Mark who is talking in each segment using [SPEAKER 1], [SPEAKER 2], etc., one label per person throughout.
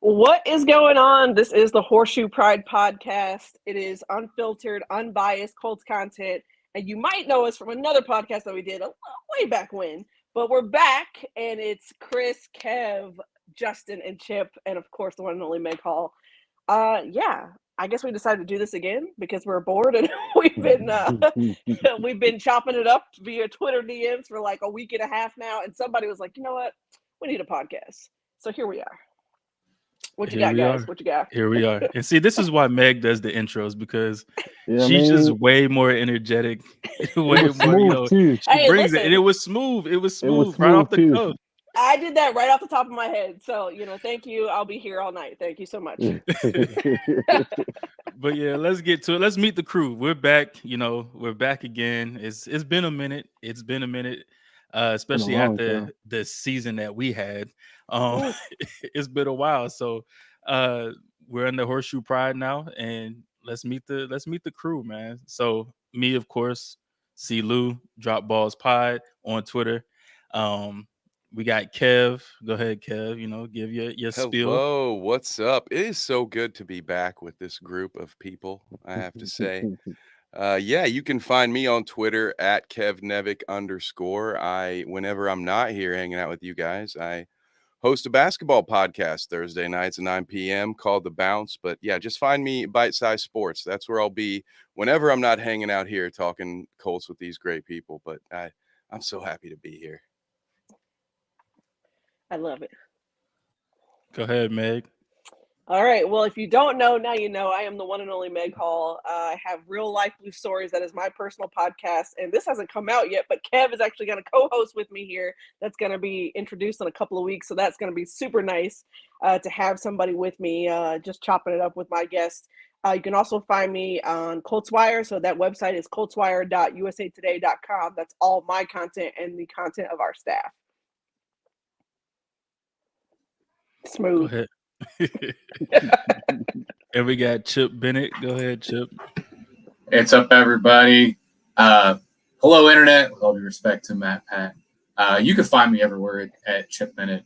[SPEAKER 1] What is going on? This is the Horseshoe Pride podcast. It is unfiltered, unbiased Colts content. And you might know us from another podcast that we did way back when. But we're back, and it's Chris, Kev, Justin, and Chip, and of course the one and only Meg Hall. I guess we decided to do this again because we're bored, and we've been chopping it up via Twitter DMs for like a week and a half now. And somebody was like, you know what? We need a podcast. So here we are. What you got, guys? What you got?
[SPEAKER 2] Here we are. And see, this is why Meg does the intros, because she's just way more energetic, way more, she brings it. And it was smooth. It was smooth right off the cuff.
[SPEAKER 1] I did that right off the top of my head. So, thank you. I'll be here all night. Thank you so much.
[SPEAKER 2] But yeah, let's get to it. Let's meet the crew. We're back. We're back again. It's been a minute. Especially after the season that we had. It's been a while. So we're in the Horseshoe Pride now, and let's meet the crew, man. So me, of course, C. Lou, Drop Balls Pod on Twitter. We got Kev. Go ahead, Kev. Give your spiel.
[SPEAKER 3] Hello, what's up? It is so good to be back with this group of people, I have to say. You can find me on Twitter at KevNevic_. Whenever I'm not here hanging out with you guys, I host a basketball podcast Thursday nights at 9 p.m. called The Bounce. But yeah, just find me Bite Size Sports. That's where I'll be whenever I'm not hanging out here talking Colts with these great people. But I'm so happy to be here.
[SPEAKER 1] I love it.
[SPEAKER 2] Go ahead, Meg.
[SPEAKER 1] All right. Well, if you don't know, now you know. I am the one and only Meg Hall. I have Real Life Blue Stories. That is my personal podcast. And this hasn't come out yet, but Kev is actually going to co-host with me here. That's going to be introduced in a couple of weeks. So that's going to be super nice to have somebody with me, just chopping it up with my guests. You can also find me on Coltswire. So that website is coltswire.usatoday.com. That's all my content and the content of our staff. Smooth.
[SPEAKER 2] Go ahead. And we got Chip Bennett. Go ahead, Chip.
[SPEAKER 4] What's up, everybody? Hello, Internet. With all due respect to Matt Pat. You can find me everywhere at Chip Bennett.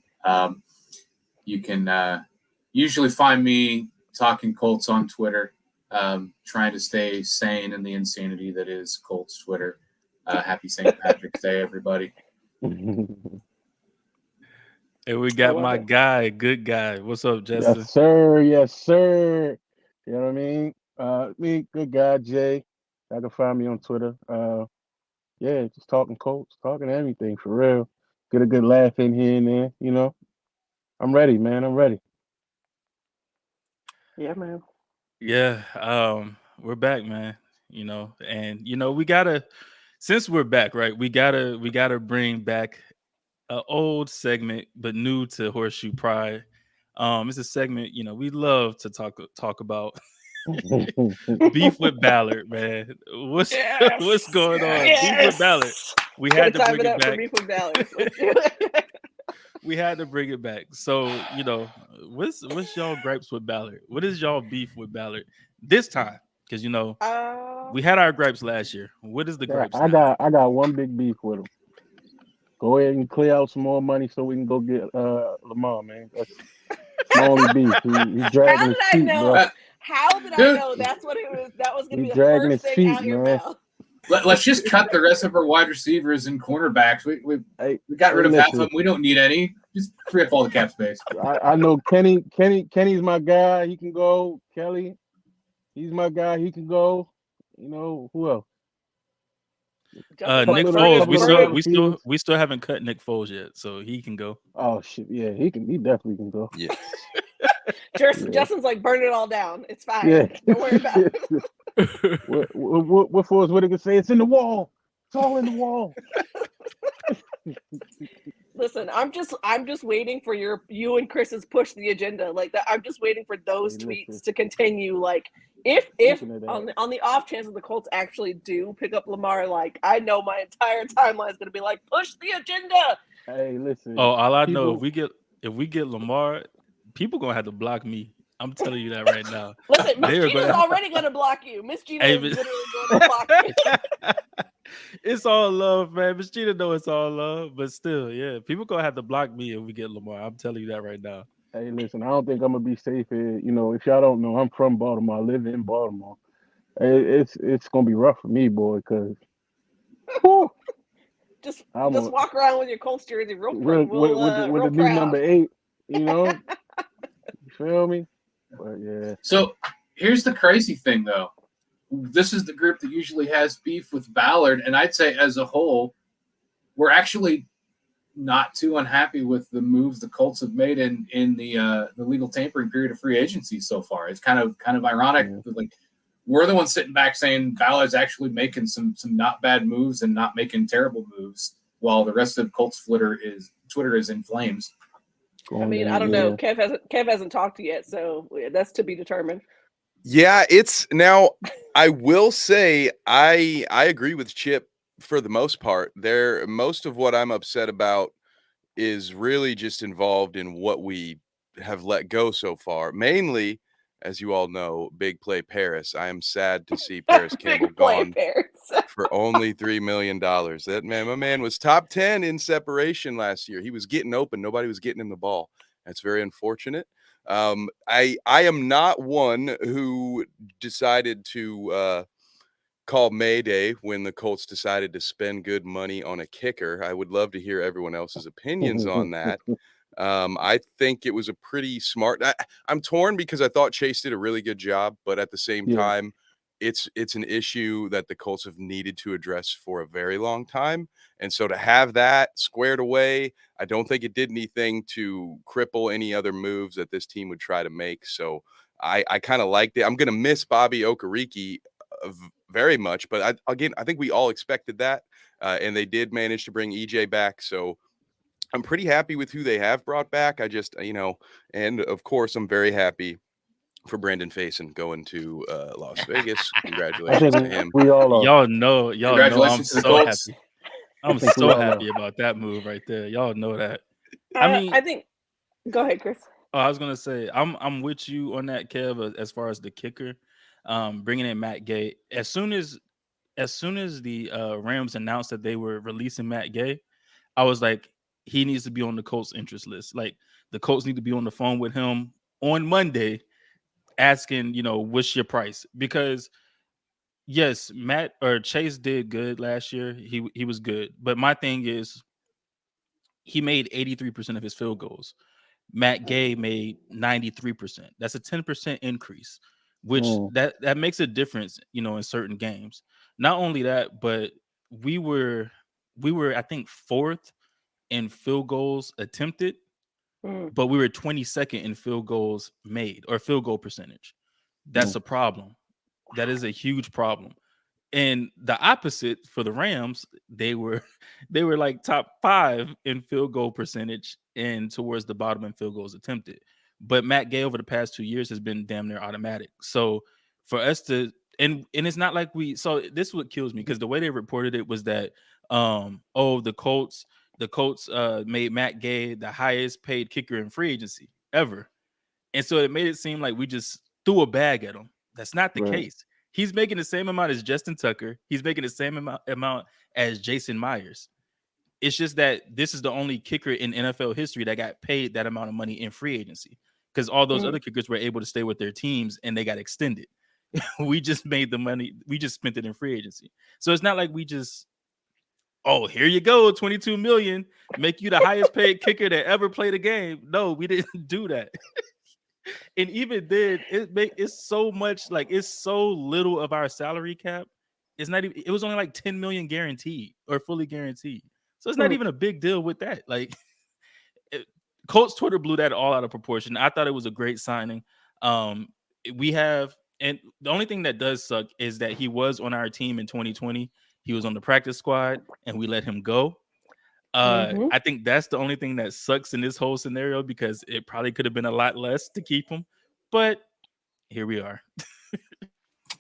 [SPEAKER 4] You can usually find me talking Colts on Twitter, trying to stay sane in the insanity that is Colts Twitter. Happy St. Patrick's Day, everybody.
[SPEAKER 2] And we got my guy, good guy. What's up, Justin?
[SPEAKER 5] Yes, sir. You know what I mean? Me, good guy, Jay. I can find me on Twitter. Just talking Colts, talking everything for real. Get a good laugh in here and there, I'm ready, man. I'm ready.
[SPEAKER 1] Yeah, man.
[SPEAKER 2] Yeah, we're back, man. And we gotta, since we're back, right? We gotta bring back an old segment, but new to Horseshoe Pride. It's a segment, we love to talk about beef with Ballard, man. What's going on?
[SPEAKER 1] Yes.
[SPEAKER 2] Beef with Ballard. We had to bring it back.
[SPEAKER 1] Beef with Ballard.
[SPEAKER 2] We had to bring it back. So, what's y'all gripes with Ballard? What is y'all beef with Ballard this time? Because we had our gripes last year. What is the gripes?
[SPEAKER 5] I got one big beef with him. Go ahead and clear out some more money so we can go get Lamar, man. That's my only beef. He's dragging his feet, bro.
[SPEAKER 1] How did I know that's what it was? That was going to be the first thing out your mouth.
[SPEAKER 4] Let's just cut the rest of our wide receivers and cornerbacks. We got rid of half of them. We don't need any. Just free up all the cap space.
[SPEAKER 5] I know Kenny's my guy. He can go. Kelly, he's my guy. He can go. Who else?
[SPEAKER 2] Nick Foles. We still haven't cut Nick Foles yet, so he can go.
[SPEAKER 5] Oh shit, yeah, he definitely can go.
[SPEAKER 3] Yeah.
[SPEAKER 1] Justin's like, burn it all down. It's fine. Yeah. Don't worry about it.
[SPEAKER 5] What Forrest Whitaker say? It's in the wall. It's all in the wall.
[SPEAKER 1] Listen, I'm just waiting for you and Chris's push the agenda like that. I'm just waiting for those tweets to continue. Like, if on the off chance that the Colts actually do pick up Lamar, like, I know my entire timeline is going to be like, push the agenda.
[SPEAKER 5] Hey, listen.
[SPEAKER 2] Oh, all I know, if we get Lamar, people gonna have to block me. I'm telling you that right now.
[SPEAKER 1] Listen, Miss Gina's already going to block you. Miss Gina is literally going to block you.
[SPEAKER 2] It's all love, man. Miss Gina know it's all love, but still, yeah, people gonna have to block me if we get Lamar. I'm telling you that right now.
[SPEAKER 5] Hey, listen, I don't think I'm gonna be safe here. If y'all don't know, I'm from Baltimore. I live in Baltimore. It's gonna be rough for me, boy, because
[SPEAKER 1] Just
[SPEAKER 5] I'm
[SPEAKER 1] just
[SPEAKER 5] a,
[SPEAKER 1] walk around with your Colts jersey real quick.
[SPEAKER 5] with, with, with, the, with
[SPEAKER 1] Real
[SPEAKER 5] the new
[SPEAKER 1] proud.
[SPEAKER 5] number 8. You feel me? But yeah,
[SPEAKER 4] So here's the crazy thing, though. This is the group that usually has beef with Ballard, and I'd say as a whole, we're actually not too unhappy with the moves the Colts have made in the legal tampering period of free agency so far. It's kind of ironic
[SPEAKER 5] yeah.
[SPEAKER 4] that, like, we're the ones sitting back saying Ballard's actually making some not bad moves and not making terrible moves, while the rest of Colts Twitter is in flames.
[SPEAKER 1] I
[SPEAKER 5] Going
[SPEAKER 1] mean, I
[SPEAKER 5] down,
[SPEAKER 1] don't know.
[SPEAKER 5] yeah.
[SPEAKER 1] Kev hasn't talked yet, so that's to be determined.
[SPEAKER 3] Yeah, it's now. I will say I agree with Chip for the most part. Most of what I'm upset about is really just involved in what we have let go so far. Mainly, as you all know, big play Paris. I am sad to see Paris Campbell
[SPEAKER 1] Big play,
[SPEAKER 3] gone
[SPEAKER 1] Paris.
[SPEAKER 3] for only $3 million. My man was top 10 in separation last year. He was getting open. Nobody was getting him the ball. That's very unfortunate. I am not one who decided to call Mayday when the Colts decided to spend good money on a kicker. I would love to hear everyone else's opinions on that. I think it was a pretty smart. I'm torn because I thought Chase did a really good job, but at the same
[SPEAKER 5] Yeah.
[SPEAKER 3] time, it's an issue that the Colts have needed to address for a very long time. And so to have that squared away, I don't think it did anything to cripple any other moves that this team would try to make. So I kind of liked it. I'm going to miss Bobby Okereke very much, but I think we all expected that, and they did manage to bring EJ back. So I'm pretty happy with who they have brought back. I just, and of course, I'm very happy for Brandon Faison going to Las Vegas.
[SPEAKER 5] I
[SPEAKER 3] Congratulations to
[SPEAKER 5] think
[SPEAKER 3] him.
[SPEAKER 5] we all are.
[SPEAKER 2] Y'all know I'm
[SPEAKER 4] Congratulations to the
[SPEAKER 2] so
[SPEAKER 4] Colts.
[SPEAKER 2] happy.
[SPEAKER 5] I
[SPEAKER 2] I'm
[SPEAKER 5] think we
[SPEAKER 2] so
[SPEAKER 5] all are.
[SPEAKER 2] happy about that move right there. Y'all know that. I mean,
[SPEAKER 1] I think. Go ahead, Chris.
[SPEAKER 2] I was gonna say I'm with you on that, Kev. As far as the kicker, bringing in Matt Gay as soon as the Rams announced that they were releasing Matt Gay, I was like, he needs to be on the Colts interest list. Like, the Colts need to be on the phone with him on Monday, asking, what's your price? Because yes, Matt or Chase did good last year. He was good, but my thing is, he made 83% of his field goals. Matt Gay made 93%. That's a 10% increase, which
[SPEAKER 5] Mm,
[SPEAKER 2] that makes a difference, in certain games. Not only that, but we were I think fourth in field goals attempted,
[SPEAKER 1] Mm.
[SPEAKER 2] but we were 22nd in field goals made or field goal percentage. That's
[SPEAKER 5] mm,
[SPEAKER 2] a problem. That is a huge problem. And the opposite for the Rams, they were they were like top 5 in field goal percentage and towards the bottom in field goals attempted. But Matt Gay over the past 2 years has been damn near automatic. So for us to and it's not like this is what kills me, because the way they reported it was that the Colts made Matt Gay the highest paid kicker in free agency ever. And so it made it seem like we just threw a bag at him. That's not the
[SPEAKER 5] right.
[SPEAKER 2] case. He's making the same amount as Justin Tucker. He's making the same amount as Jason Myers. It's just that this is the only kicker in NFL history that got paid that amount of money in free agency, because all those other kickers were able to stay with their teams and they got extended. We just made the money. We just spent it in free agency. So it's not like we just, oh, here you go, 22 million, make you the highest paid kicker that ever played a game. No, we didn't do that. And even then, it's so much, like, it's so little of our salary cap. It's not even. It was only like 10 million guaranteed or fully guaranteed. So it's not even a big deal with that. Like, it, Colts Twitter blew that all out of proportion. I thought it was a great signing. Um, we have, and the only thing that does suck is that he was on our team in 2020. He was on the practice squad, and we let him go. I think that's the only thing that sucks in this whole scenario, because it probably could have been a lot less to keep him, but here we are.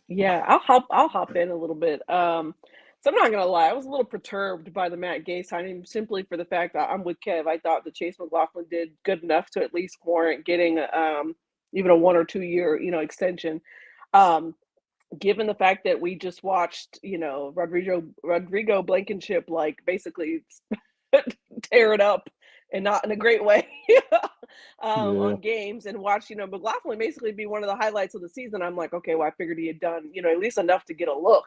[SPEAKER 1] Yeah, I'll hop in a little bit. So I'm not gonna lie, I was a little perturbed by the Matt Gay signing, simply for the fact that I'm with Kev. I thought that Chase McLaughlin did good enough to at least warrant getting even a 1 or 2 year, extension. Um, Given the fact that we just watched, Rodrigo Blankenship, like, basically tear it up, and not in a great way. on games and watch, McLaughlin basically be one of the highlights of the season. I'm like, okay, well, I figured he had done, at least enough to get a look.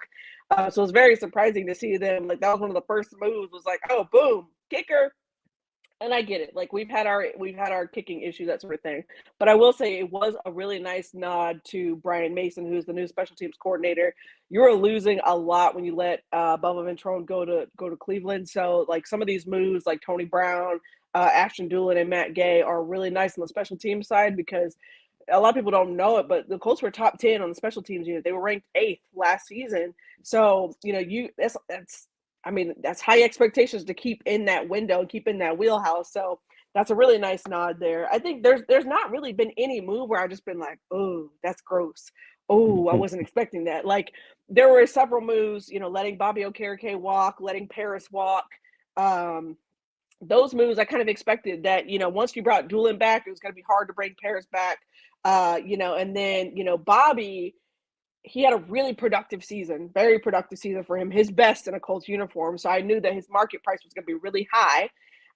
[SPEAKER 1] So it's very surprising to see them. Like, that was one of the first moves, was like, oh, boom, kicker. And I get it. Like, we've had our kicking issues, that sort of thing. But I will say it was a really nice nod to Brian Mason, who's the new special teams coordinator. You're losing a lot when you let Bubba Ventrone go to Cleveland. So, like, some of these moves, like Tony Brown, Ashton Doolin, and Matt Gay, are really nice on the special team side, because a lot of people don't know it, but the Colts were top 10 on the special teams unit. They were ranked 8th last season. So, that's high expectations to keep in that window, keep in that wheelhouse. So that's a really nice nod there. I think there's not really been any move where I've just been like, oh, that's gross. Oh, I wasn't expecting that. Like, there were several moves, letting Bobby Okereke walk, letting Paris walk. Those moves I kind of expected that, once you brought Doolin back, it was going to be hard to bring Paris back. And then, Bobby, he had a really productive season, very productive season for him, his best in a Colts uniform. So I knew that his market price was going to be really high.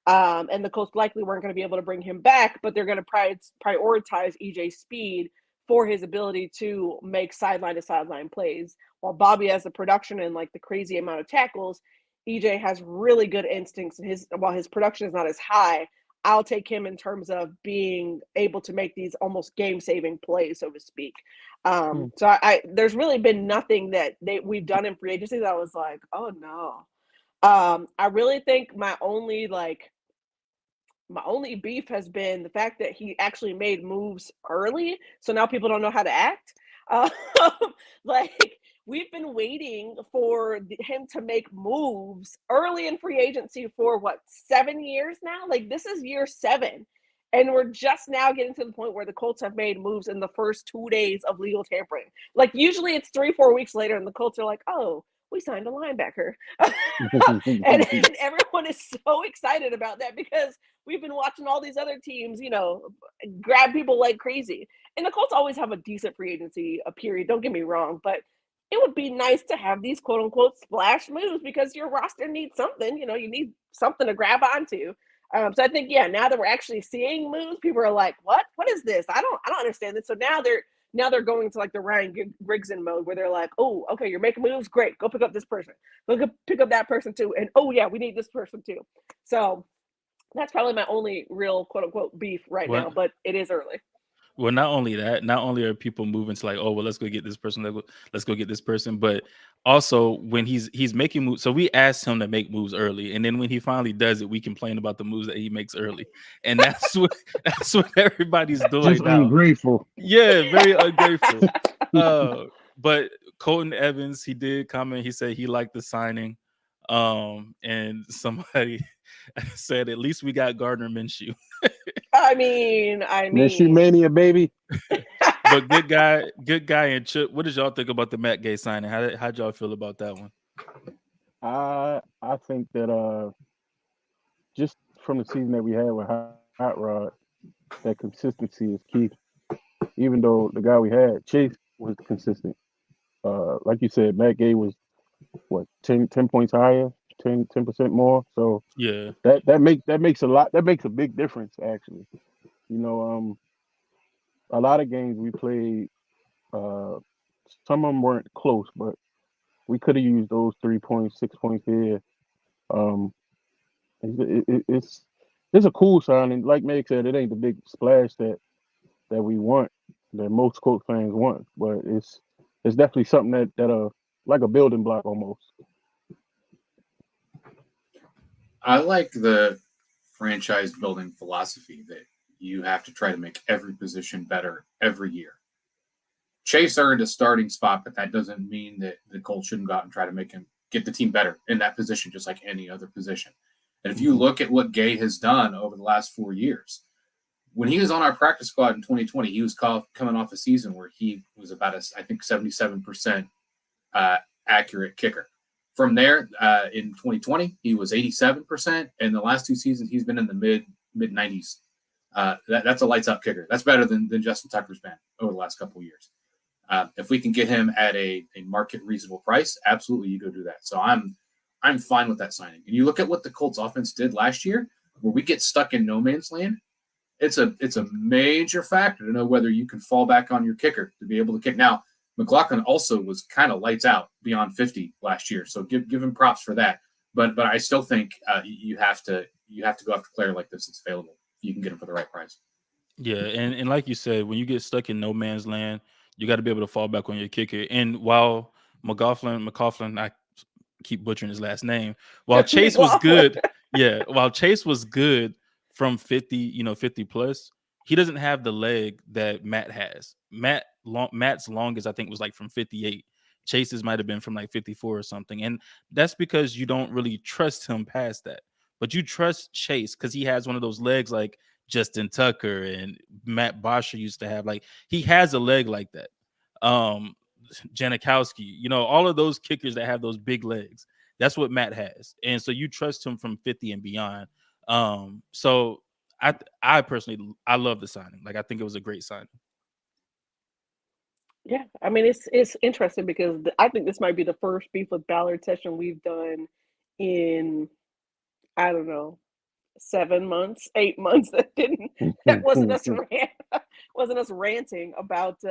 [SPEAKER 1] And the Colts likely weren't going to be able to bring him back, but they're going to prioritize EJ Speed for his ability to make sideline to sideline plays. While Bobby has the production and like the crazy amount of tackles, EJ has really good instincts, and while his production is not as high, I'll take him in terms of being able to make these almost game-saving plays, so to speak. So there's really been nothing that we've done in free agency that I was like, oh no. I really think my only beef has been the fact that he actually made moves early, so now people don't know how to act. Like, we've been waiting for him to make moves early in free agency for 7 years now? Like, this is year 7. And we're just now getting to the point where the Colts have made moves in the first 2 days of legal tampering. Like, usually it's 3-4 weeks later and the Colts are like, oh, we signed a linebacker. and everyone is so excited about that, because we've been watching all these other teams, grab people like crazy. And the Colts always have a decent free agency period, don't get me wrong, but it would be nice to have these quote unquote splash moves, because your roster needs something, you need something to grab onto. So I think, now that we're actually seeing moves, people are like, what is this? I don't understand this. So now they're going to like the Ryan Grigson mode, where they're like, oh, okay, you're making moves. Great. Go pick up this person. Go pick up that person too. And oh yeah, we need this person too. So that's probably my only real quote unquote beef right now, but it is early.
[SPEAKER 2] Well, not only are people moving to like, oh, well, let's go get this person, let's go get this person, but also when he's making moves. So we asked him to make moves early, and then when he finally does it, we complain about the moves that he makes early, and that's what everybody's doing
[SPEAKER 5] Just
[SPEAKER 2] now.
[SPEAKER 5] ungrateful.
[SPEAKER 2] Yeah, very ungrateful. But Colton Evans, he did comment. He said he liked the signing, and somebody said at least we got Gardner Minshew.
[SPEAKER 1] I mean,
[SPEAKER 5] Minshew mania, baby.
[SPEAKER 2] But good guy. And Chip, what did y'all think about the Matt Gay signing? How'd y'all feel about that one?
[SPEAKER 5] I think that just from the season that we had with Hot Rod, that consistency is key. Even though the guy we had, Chase, was consistent. Like you said, Matt Gay was 10 points higher, 10% more. So
[SPEAKER 2] yeah,
[SPEAKER 5] that makes a lot. That makes a big difference, actually. A lot of games we played, some of them weren't close, but we could have used those 3 points, 6 points here. It's a cool signing. Like Meg said, it ain't the big splash that we want, that most Colts fans want, but it's definitely something that like a building block almost.
[SPEAKER 4] I like the franchise building philosophy that you have to try to make every position better every year. Chase earned a starting spot, but that doesn't mean that the Colts shouldn't go out and try to get the team better in that position, just like any other position. And if you look at what Gay has done over the last 4 years, when he was on our practice squad in 2020, he was coming off a season where he was about 77% accurate kicker. From there, in 2020, he was 87%. And the last 2 seasons, he's been in the mid 90s. That's a lights out kicker. That's better than Justin Tucker's been over the last couple of years. If we can get him at a market reasonable price, absolutely, you go do that. So I'm fine with that signing. And you look at what the Colts offense did last year, where we get stuck in no man's land. it's a major factor to know whether you can fall back on your kicker to be able to kick. Now, McLaughlin also was kind of lights out beyond 50 last year, so give him props for that. But I still think you have to go after a player like this that's available. You can get him for the right price.
[SPEAKER 2] Yeah, and like you said, when you get stuck in no man's land, you got to be able to fall back on your kicker. And while McLaughlin, I keep butchering his last name. While Chase was good, while Chase was good from 50, 50 plus, he doesn't have the leg that Matt has. Matt's longest, I think, was like from 58. Chase's might have been from like 54 or something. And that's because you don't really trust him past that. But you trust Chase because he has one of those legs like Justin Tucker and Matt Bosher used to have. Like, he has a leg like that. Janikowski, all of those kickers that have those big legs. That's what Matt has. And so you trust him from 50 and beyond. So I personally, I love the signing. Like, I think it was a great signing.
[SPEAKER 1] Yeah, I mean, it's interesting because I think this might be the first Beef with Ballard session we've done in, I don't know, 7 months, 8 months that wasn't us ranting about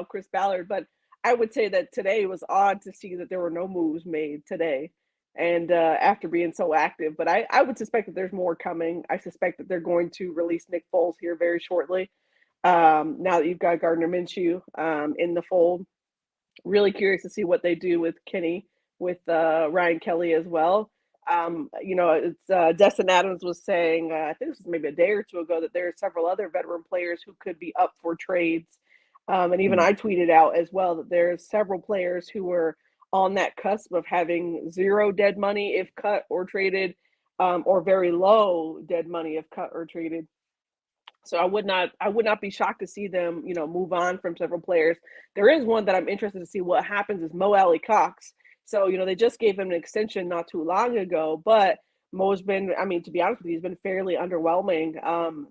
[SPEAKER 1] Chris Ballard. But I would say that today was odd to see that there were no moves made today, and after being so active. But I would suspect that there's more coming. I suspect that they're going to release Nick Foles here very shortly. Now that you've got Gardner Minshew in the fold, really curious to see what they do with Kenny, with Ryan Kelly as well. It's Destin Adams was saying, I think this was maybe a day or two ago, that there are several other veteran players who could be up for trades. And even I tweeted out as well that there's several players who were on that cusp of having zero dead money if cut or traded, or very low dead money if cut or traded. So I would not be shocked to see them, move on from several players. There is one that I'm interested to see what happens is Mo Alley Cox. So, they just gave him an extension not too long ago, but Mo's been, to be honest with you, he's been fairly underwhelming.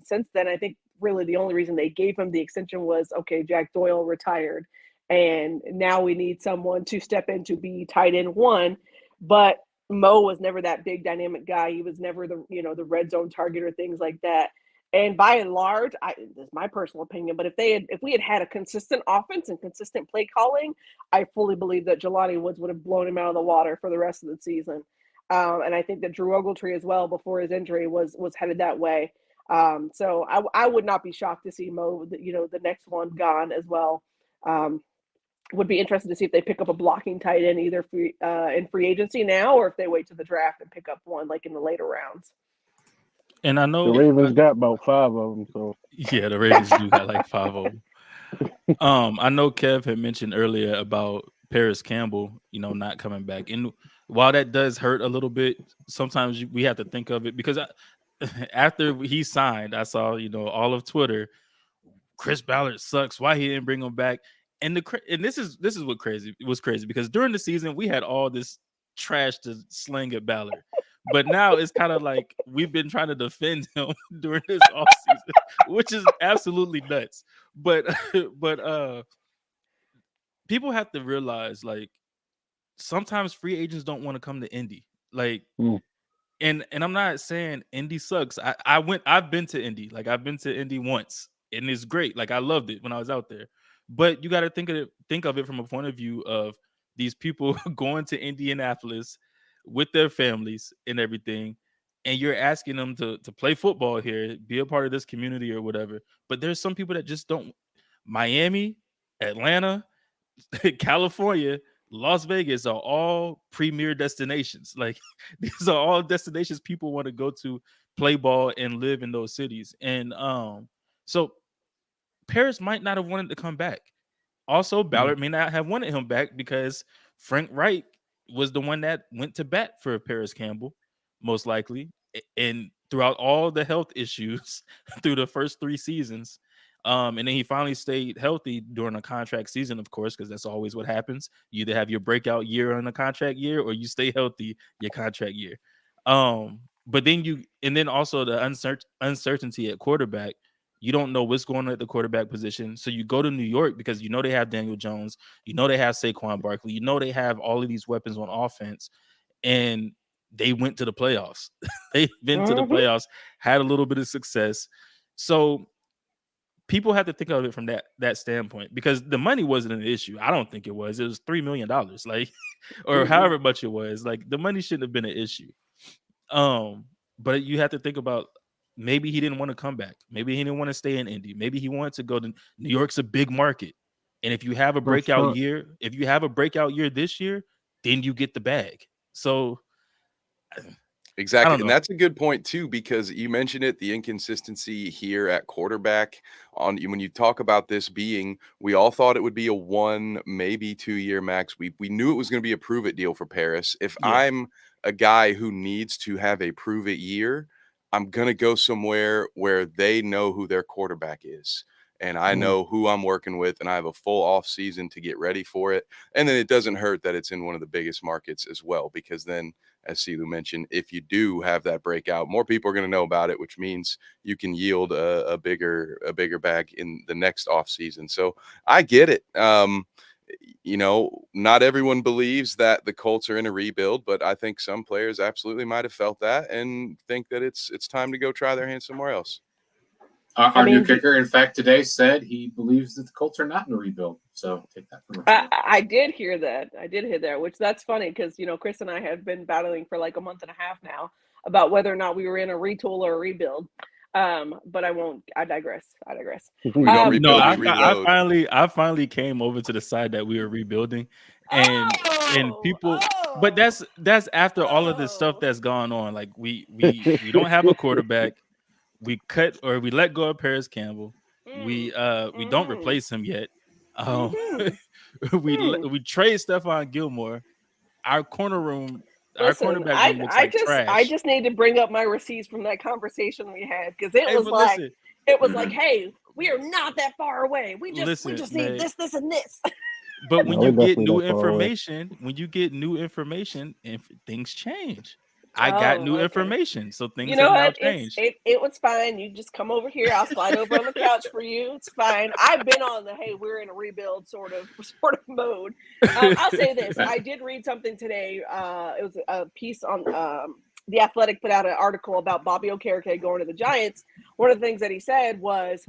[SPEAKER 1] Since then, I think really the only reason they gave him the extension was, okay, Jack Doyle retired, and now we need someone to step in to be tight end one. But Mo was never that big dynamic guy. He was never the red zone target or things like that. And by and large, this is my personal opinion, but if we had a consistent offense and consistent play calling, I fully believe that Jelani Woods would have blown him out of the water for the rest of the season. And I think that Drew Ogletree as well, before his injury, was headed that way. So I would not be shocked to see Mo, the next one gone as well. Would be interested to see if they pick up a blocking tight end either in free agency now, or if they wait to the draft and pick up one like in the later rounds.
[SPEAKER 2] And I know
[SPEAKER 5] the Ravens got about 5 of them. So
[SPEAKER 2] yeah, the Ravens do got like 5 of them. I know Kev had mentioned earlier about Paris Campbell, not coming back. And while that does hurt a little bit, sometimes we have to think of it because after he signed, I saw, all of Twitter, Chris Ballard sucks. Why he didn't bring him back? And this is what was crazy because during the season we had all this trash to sling at Ballard. But now it's kind of like we've been trying to defend him during this offseason, which is absolutely nuts. But people have to realize, like, sometimes free agents don't want to come to Indy. Like, and I'm not saying Indy sucks. I've been to Indy. Like, I've been to Indy once, and it's great. Like, I loved it when I was out there. But you got to think of it from a point of view of these people going to Indianapolis with their families and everything, and you're asking them to play football here, be a part of this community or whatever. But there's some people that just don't. Miami, Atlanta, California, Las Vegas are all premier destinations. Like, these are all destinations people want to go to, play ball, and live in those cities. And so Paris might not have wanted to come back. Also, Ballard may not have wanted him back because Frank Reich was the one that went to bat for Paris Campbell, most likely. And throughout all the health issues through the first 3 seasons, and then he finally stayed healthy during a contract season, of course, because that's always what happens. You either have your breakout year on a contract year, or you stay healthy your contract year. But then also the uncertainty at quarterback. You don't know what's going on at the quarterback position. So you go to New York because they have Daniel Jones. They have Saquon Barkley. They have all of these weapons on offense. And they went to the playoffs. They've been to the playoffs, had a little bit of success. So people have to think of it from that standpoint, because the money wasn't an issue. I don't think it was. It was $3 million, like, or however much it was. Like, the money shouldn't have been an issue. But you have to think about, maybe he didn't want to come back. Maybe he didn't want to stay in Indy. Maybe he wanted to go to New York's a big market. And if you have a breakout year, this year, then you get the bag. So
[SPEAKER 3] exactly. And that's a good point too, because you mentioned it, the inconsistency here at quarterback. When you talk about this being, we all thought it would be a 1, maybe 2 year max. We knew it was going to be a prove it deal for Paris. If I'm a guy who needs to have a prove it year, I'm going to go somewhere where they know who their quarterback is. And I know who I'm working with, and I have a full off season to get ready for it. And then it doesn't hurt that it's in one of the biggest markets as well, because then, as Silu mentioned, if you do have that breakout, more people are going to know about it, which means you can yield a bigger bag in the next off season. So I get it. Not everyone believes that the Colts are in a rebuild, but I think some players absolutely might have felt that and think that it's time to go try their hand somewhere else.
[SPEAKER 4] Our new kicker, in fact, today said he believes that the Colts are not in a rebuild. So take that from
[SPEAKER 1] I did hear that. Which that's funny, because, Chris and I have been battling for like a month and a half now about whether or not we were in a retool or a rebuild. But I won't. I digress.
[SPEAKER 3] We don't rebuild.
[SPEAKER 2] I finally came over to the side that we were rebuilding, and people. But that's after all of the stuff that's gone on. Like, we don't have a quarterback. We let go of Paris Campbell. We don't replace him yet. We trade Stephon Gilmore. Our cornerback room looks like trash.
[SPEAKER 1] I just need to bring up my receipts from that conversation we had, because it was like, hey, we are not that far away. We just need this, and this.
[SPEAKER 2] But when you get new information, and things change. I got new information, so things have now changed.
[SPEAKER 1] It was fine. You just come over here. I'll slide over on the couch for you. It's fine. I've been on the, hey, we're in a rebuild sort of mode. I'll say this. I did read something today. It was a piece on The Athletic put out an article about Bobby Okereke going to the Giants. One of the things that he said was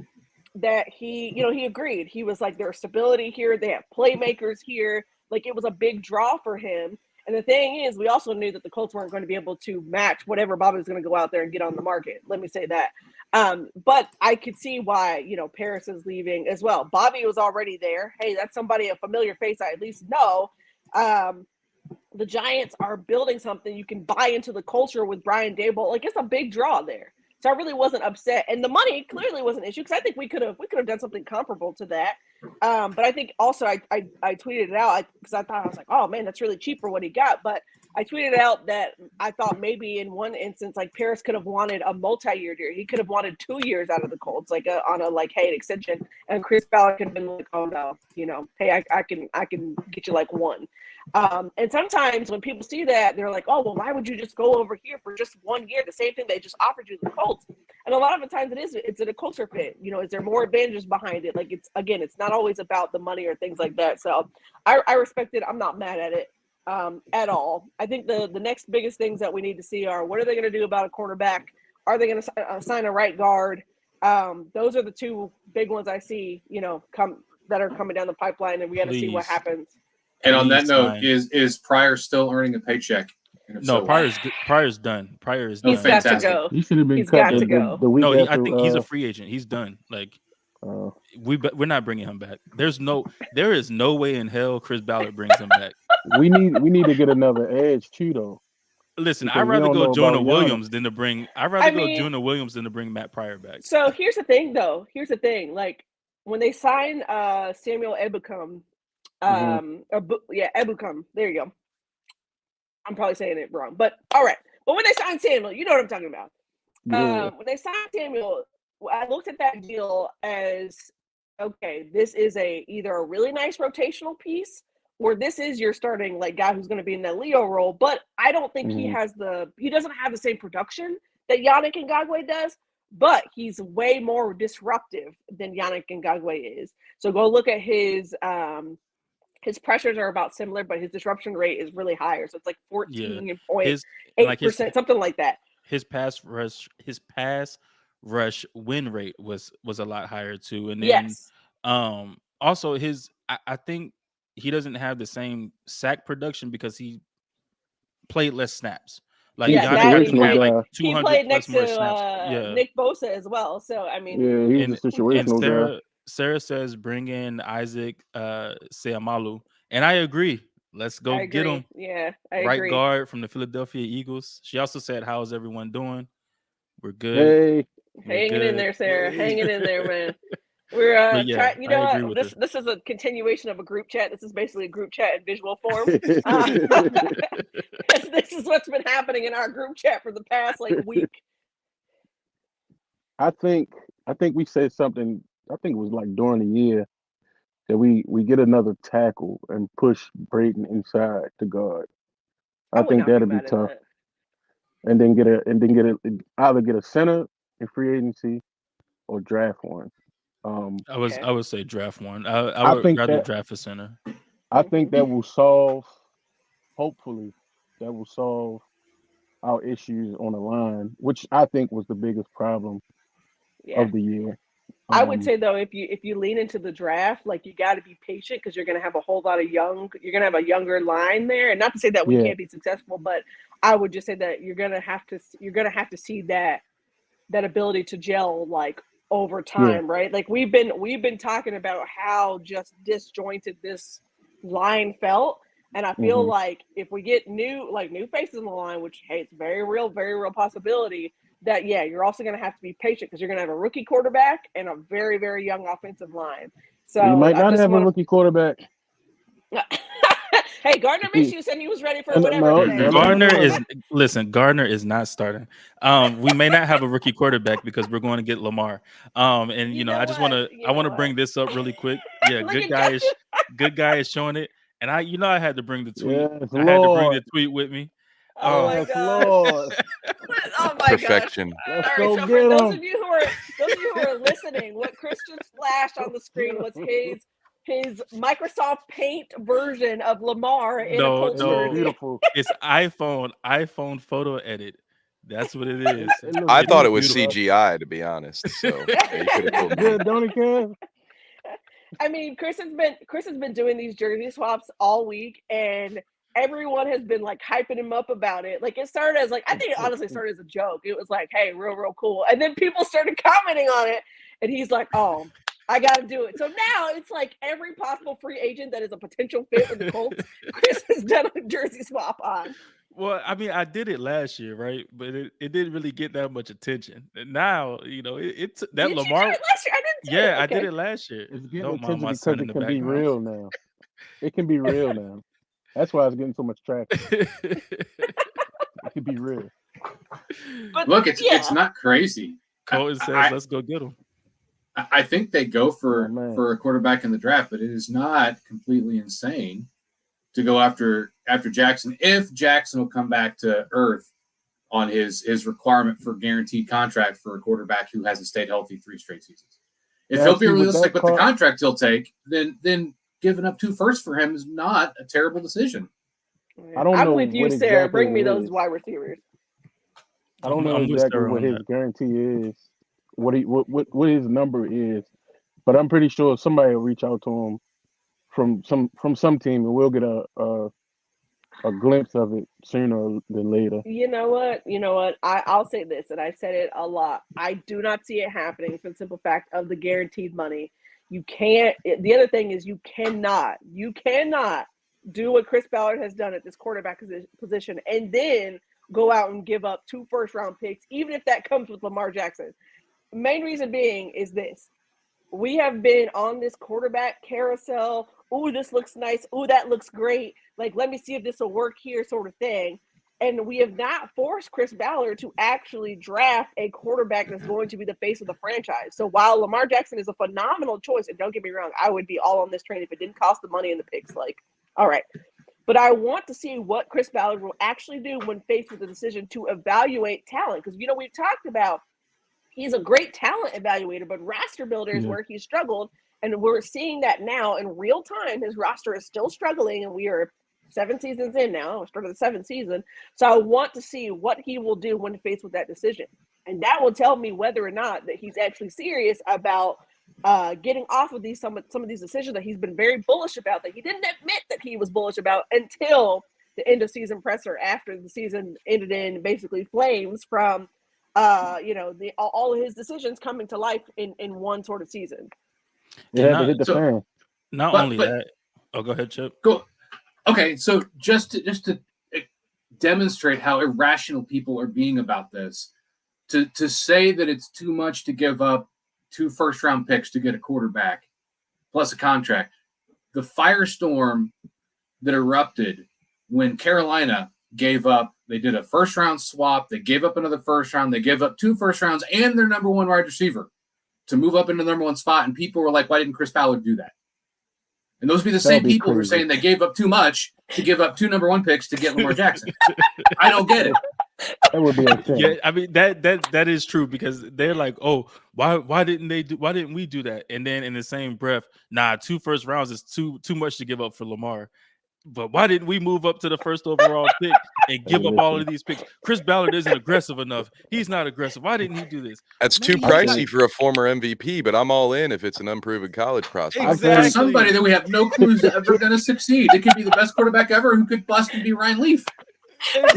[SPEAKER 1] that he agreed. He was like, there's stability here. They have playmakers here. Like, it was a big draw for him. And the thing is, we also knew that the Colts weren't going to be able to match whatever Bobby was going to go out there and get on the market. Let me say that. But I could see why, Paris is leaving as well. Bobby was already there. Hey, that's somebody, a familiar face I at least know. The Giants are building something. You can buy into the culture with Brian Daboll. Like, it's a big draw there. So I really wasn't upset. And the money clearly was an issue, because I think we could have done something comparable to that. But I think also I tweeted it out because I thought, I was like, oh man, that's really cheap for what he got. But I tweeted out that I thought maybe in one instance, like, Paris could have wanted a multi-year deal. He could have wanted 2 years out of the Colts, like on an extension. And Chris Ballard could have been like, oh no, hey, I can get you like 1. And sometimes when people see that, they're like, oh, well, why would you just go over here for just 1 year? The same thing they just offered you, the Colts. And a lot of the times it's a culture fit. Is there more advantages behind it? Like, it's not always about the money or things like that. So I respect it. I'm not mad at it at all. I think the next biggest things that we need to see are, what are they going to do about a cornerback? Are they going to sign a right guard? Those are the 2 big ones I see, that are coming down the pipeline, and we got to see what happens.
[SPEAKER 4] And on that note, is Pryor still earning a paycheck?
[SPEAKER 2] No, Pryor's done. Pryor is done.
[SPEAKER 1] He's got to go.
[SPEAKER 5] He should have been cut the week after.
[SPEAKER 2] I think he's a free agent. He's done. Like, we're not bringing him back. There is no way in hell Chris Ballard brings him back.
[SPEAKER 5] We need to get another edge too, though.
[SPEAKER 2] Listen, I'd rather go Jonah Williams than to bring. Jonah Williams than to bring Matt Pryor back.
[SPEAKER 1] So here's the thing, though. Like, when they sign Samuel Ebukam, Ebukam. There you go. I'm probably saying it wrong, but all right. But when they signed Samuel, you know what I'm talking about.
[SPEAKER 5] Yeah.
[SPEAKER 1] When they signed Samuel, I looked at that deal as, okay, this is either a really nice rotational piece, or this is your starting guy who's going to be in that Leo role. But I don't think he doesn't have the same production that Yannick Ngakoue does, but he's way more disruptive than Yannick Ngakoue is. So go look at his pressures are about similar, but his disruption rate is really higher. So it's like 14.8%, something like that.
[SPEAKER 2] His pass rush win rate was a lot higher too. And then
[SPEAKER 1] Yes.
[SPEAKER 2] also I think he doesn't have the same sack production because he played less snaps. Like
[SPEAKER 5] He's
[SPEAKER 1] Yeah,
[SPEAKER 5] a
[SPEAKER 2] Yannick
[SPEAKER 1] that
[SPEAKER 2] Gaffney
[SPEAKER 1] he
[SPEAKER 5] situational
[SPEAKER 2] had
[SPEAKER 1] played.
[SPEAKER 2] like
[SPEAKER 5] guy.
[SPEAKER 1] He
[SPEAKER 2] 200
[SPEAKER 1] played
[SPEAKER 2] plus
[SPEAKER 1] next
[SPEAKER 2] more
[SPEAKER 1] to
[SPEAKER 2] snaps. Yeah.
[SPEAKER 1] Nick Bosa as well. So I mean,
[SPEAKER 5] Yeah, he's
[SPEAKER 2] And
[SPEAKER 5] a situational guy.
[SPEAKER 2] Sarah says bring in Isaac Seamalu. And I agree. Let's go
[SPEAKER 1] I
[SPEAKER 2] get him.
[SPEAKER 1] agree. Yeah, I
[SPEAKER 2] Right
[SPEAKER 1] agree.
[SPEAKER 2] guard from the Philadelphia Eagles. She also said, how's everyone doing? We're good.
[SPEAKER 5] Hey,
[SPEAKER 2] We're
[SPEAKER 1] Hanging in
[SPEAKER 2] good.
[SPEAKER 1] there, Sarah.
[SPEAKER 5] hey.
[SPEAKER 1] Hanging in there, man. We're
[SPEAKER 2] But yeah,
[SPEAKER 1] trying. You
[SPEAKER 2] I
[SPEAKER 1] know
[SPEAKER 2] agree
[SPEAKER 1] what?
[SPEAKER 2] with her.
[SPEAKER 1] This is a continuation of a group chat. This is basically a group chat in visual form. This is what's been happening in our group chat for the past like week.
[SPEAKER 5] I think we said something. I think it was like during the year that we get another tackle and push Brayton inside to guard.
[SPEAKER 1] I
[SPEAKER 5] I
[SPEAKER 1] would
[SPEAKER 5] think
[SPEAKER 1] not be
[SPEAKER 5] that'll be
[SPEAKER 1] mad at
[SPEAKER 5] tough.
[SPEAKER 1] that.
[SPEAKER 5] And then either get a center in free agency or draft one.
[SPEAKER 1] Okay.
[SPEAKER 2] I would say draft one. I
[SPEAKER 5] I
[SPEAKER 2] would
[SPEAKER 5] think
[SPEAKER 2] rather
[SPEAKER 5] that
[SPEAKER 2] draft a center.
[SPEAKER 5] will solve. Hopefully, that will solve our issues on the line, which I think was the biggest problem
[SPEAKER 1] Yeah.
[SPEAKER 5] of the year.
[SPEAKER 1] I would say though, if you lean into the draft, like you got to be patient because you're going to have a whole lot of you're going to have a younger line there. And not to say that we
[SPEAKER 5] Yeah.
[SPEAKER 1] can't be successful, but I would just say that you're going to have to see that ability to gel like over time, right? Like we've been talking about how just disjointed this line felt. And I feel
[SPEAKER 5] Mhm.
[SPEAKER 1] like if we get new faces in the line, which hey, it's very real possibility that you're also going to have to be patient because you're going to have a rookie quarterback and a very, very young offensive line. So
[SPEAKER 5] We might
[SPEAKER 1] I
[SPEAKER 5] not
[SPEAKER 1] just
[SPEAKER 5] have a
[SPEAKER 1] want
[SPEAKER 5] rookie quarterback.
[SPEAKER 1] to. Hey, Gardner Minshew said he was ready for
[SPEAKER 5] No,
[SPEAKER 1] whatever today.
[SPEAKER 2] Gardner is not starting. We may not have a rookie quarterback because we're going to get Lamar. And
[SPEAKER 1] You know
[SPEAKER 2] I just
[SPEAKER 1] what?
[SPEAKER 2] want to bring this up really quick. Yeah,
[SPEAKER 1] Look
[SPEAKER 2] good
[SPEAKER 1] at
[SPEAKER 2] guy is showing it. And I had to bring the tweet.
[SPEAKER 5] Yes,
[SPEAKER 2] I had to bring the
[SPEAKER 5] Lord.
[SPEAKER 2] tweet with me.
[SPEAKER 1] Oh my
[SPEAKER 5] Yes,
[SPEAKER 1] gosh.
[SPEAKER 5] Lord.
[SPEAKER 1] Oh my gosh.
[SPEAKER 3] Perfection.
[SPEAKER 5] Let's
[SPEAKER 1] All right,
[SPEAKER 5] go
[SPEAKER 1] so
[SPEAKER 5] get
[SPEAKER 1] for those
[SPEAKER 5] him.
[SPEAKER 1] of you who are listening, what Chris just flashed on the screen was his Microsoft Paint version of Lamar in a Colts
[SPEAKER 5] It looks
[SPEAKER 1] jersey.
[SPEAKER 5] beautiful.
[SPEAKER 2] It's iPhone photo edit. That's what it is.
[SPEAKER 5] It looks
[SPEAKER 3] I thought it
[SPEAKER 2] looks
[SPEAKER 3] was
[SPEAKER 2] beautiful.
[SPEAKER 3] CGI, to be honest. So yeah, you could have told me.
[SPEAKER 5] Good, don't it, Kev?
[SPEAKER 1] I mean, Chris has been doing these jersey swaps all week, and everyone has been like hyping him up about it. Like it started as I think it honestly started as a joke. It was like, hey, real cool. And then people started commenting on it, and he's like, oh, I got to do it. So now it's like every possible free agent that is a potential fit with the Colts, Chris has done a jersey swap on.
[SPEAKER 2] Well, I mean, I did it last year, right? But it didn't really get that much attention. And now, it's that
[SPEAKER 1] Did
[SPEAKER 2] Lamar.
[SPEAKER 1] you do it last year? I didn't see it.
[SPEAKER 2] Yeah, I did
[SPEAKER 1] Okay.
[SPEAKER 2] it last year.
[SPEAKER 5] It's getting
[SPEAKER 2] Don't mind
[SPEAKER 5] attention
[SPEAKER 2] my
[SPEAKER 5] because
[SPEAKER 2] son in
[SPEAKER 5] it
[SPEAKER 2] the
[SPEAKER 5] can be
[SPEAKER 2] background.
[SPEAKER 5] real now. It can be real now. That's why it's getting so much traction. It can be real.
[SPEAKER 1] But
[SPEAKER 4] Look, it's not crazy.
[SPEAKER 2] Colton says, "Let's go get him."
[SPEAKER 4] I think they go for
[SPEAKER 5] man.
[SPEAKER 4] a quarterback in the draft, but it is not completely insane to go after Jackson if Jackson will come back to earth on his requirement for guaranteed contract for a quarterback who hasn't stayed healthy 3 straight seasons. If he'll be realistic with the contract he'll take, then giving up 2 firsts for him is not a terrible decision.
[SPEAKER 5] I don't know
[SPEAKER 1] I'm with you,
[SPEAKER 5] what
[SPEAKER 1] Sarah.
[SPEAKER 5] exactly
[SPEAKER 1] Bring me
[SPEAKER 5] it
[SPEAKER 1] those
[SPEAKER 5] is.
[SPEAKER 1] wide receivers.
[SPEAKER 5] I don't know
[SPEAKER 2] I'm with
[SPEAKER 5] exactly
[SPEAKER 2] Sarah
[SPEAKER 5] what
[SPEAKER 2] on
[SPEAKER 5] his
[SPEAKER 2] that.
[SPEAKER 5] guarantee is, what his number is, but I'm pretty sure somebody will reach out to him from some team, and we'll get a glimpse of it sooner than later.
[SPEAKER 1] You know what? I'll say this, and I said it a lot. I do not see it happening for the simple fact of the guaranteed money. You can't. The other thing is you cannot do what Chris Ballard has done at this quarterback position and then go out and give up 2 first-round picks, even if that comes with Lamar Jackson. The main reason being is this. We have been on this quarterback carousel. Ooh, this looks nice. Ooh, that looks great. Like, let me see if this will work here, sort of thing. And we have not forced Chris Ballard to actually draft a quarterback that's going to be the face of the franchise. So while Lamar Jackson is a phenomenal choice, and don't get me wrong, I would be all on this train if it didn't cost the money and the picks. Like, all right. But I want to see what Chris Ballard will actually do when faced with the decision to evaluate talent. Because, we've talked about he's a great talent evaluator, but roster builder is where he struggled. And we're seeing that now in real time. His roster is still struggling, and we are 7 seasons in now. We're starting the 7th season. So I want to see what he will do when faced with that decision. And that will tell me whether or not that he's actually serious about getting off of some of these decisions that he's been very bullish about, that he didn't admit that he was bullish about until the end of season presser, after the season ended in basically flames from all of his decisions coming to life in one sort of season.
[SPEAKER 5] It had to hit the fan.
[SPEAKER 2] Not only that. Oh, go ahead, Chip.
[SPEAKER 4] Go. Okay, so just to demonstrate how irrational people are being about this, to say that it's too much to give up 2 first-round picks to get a quarterback plus a contract. The firestorm that erupted when Carolina gave up, they did a first-round swap, they gave up another first round, they gave up 2 first rounds and their number 1 wide receiver to move up into the number 1 spot, and people were like, why didn't Chris Ballard do that? And those would be the same people who are saying they gave up too much to give up 2 number 1 picks to get Lamar Jackson. I don't get it.
[SPEAKER 5] That would be insane.
[SPEAKER 2] Yeah, I mean that is true, because they're like, oh, why didn't we do that? And then in the same breath, 2 first rounds is too much to give up for Lamar. But why didn't we move up to the first overall pick and give up all of these picks? Chris Ballard isn't aggressive enough. He's not aggressive. Why didn't he do this?
[SPEAKER 3] That's too pricey for a former MVP, but I'm all in if it's an unproven college prospect.
[SPEAKER 4] Exactly. Somebody that we have no clue is ever going to succeed. It could be the best quarterback ever who could bust and be Ryan Leaf.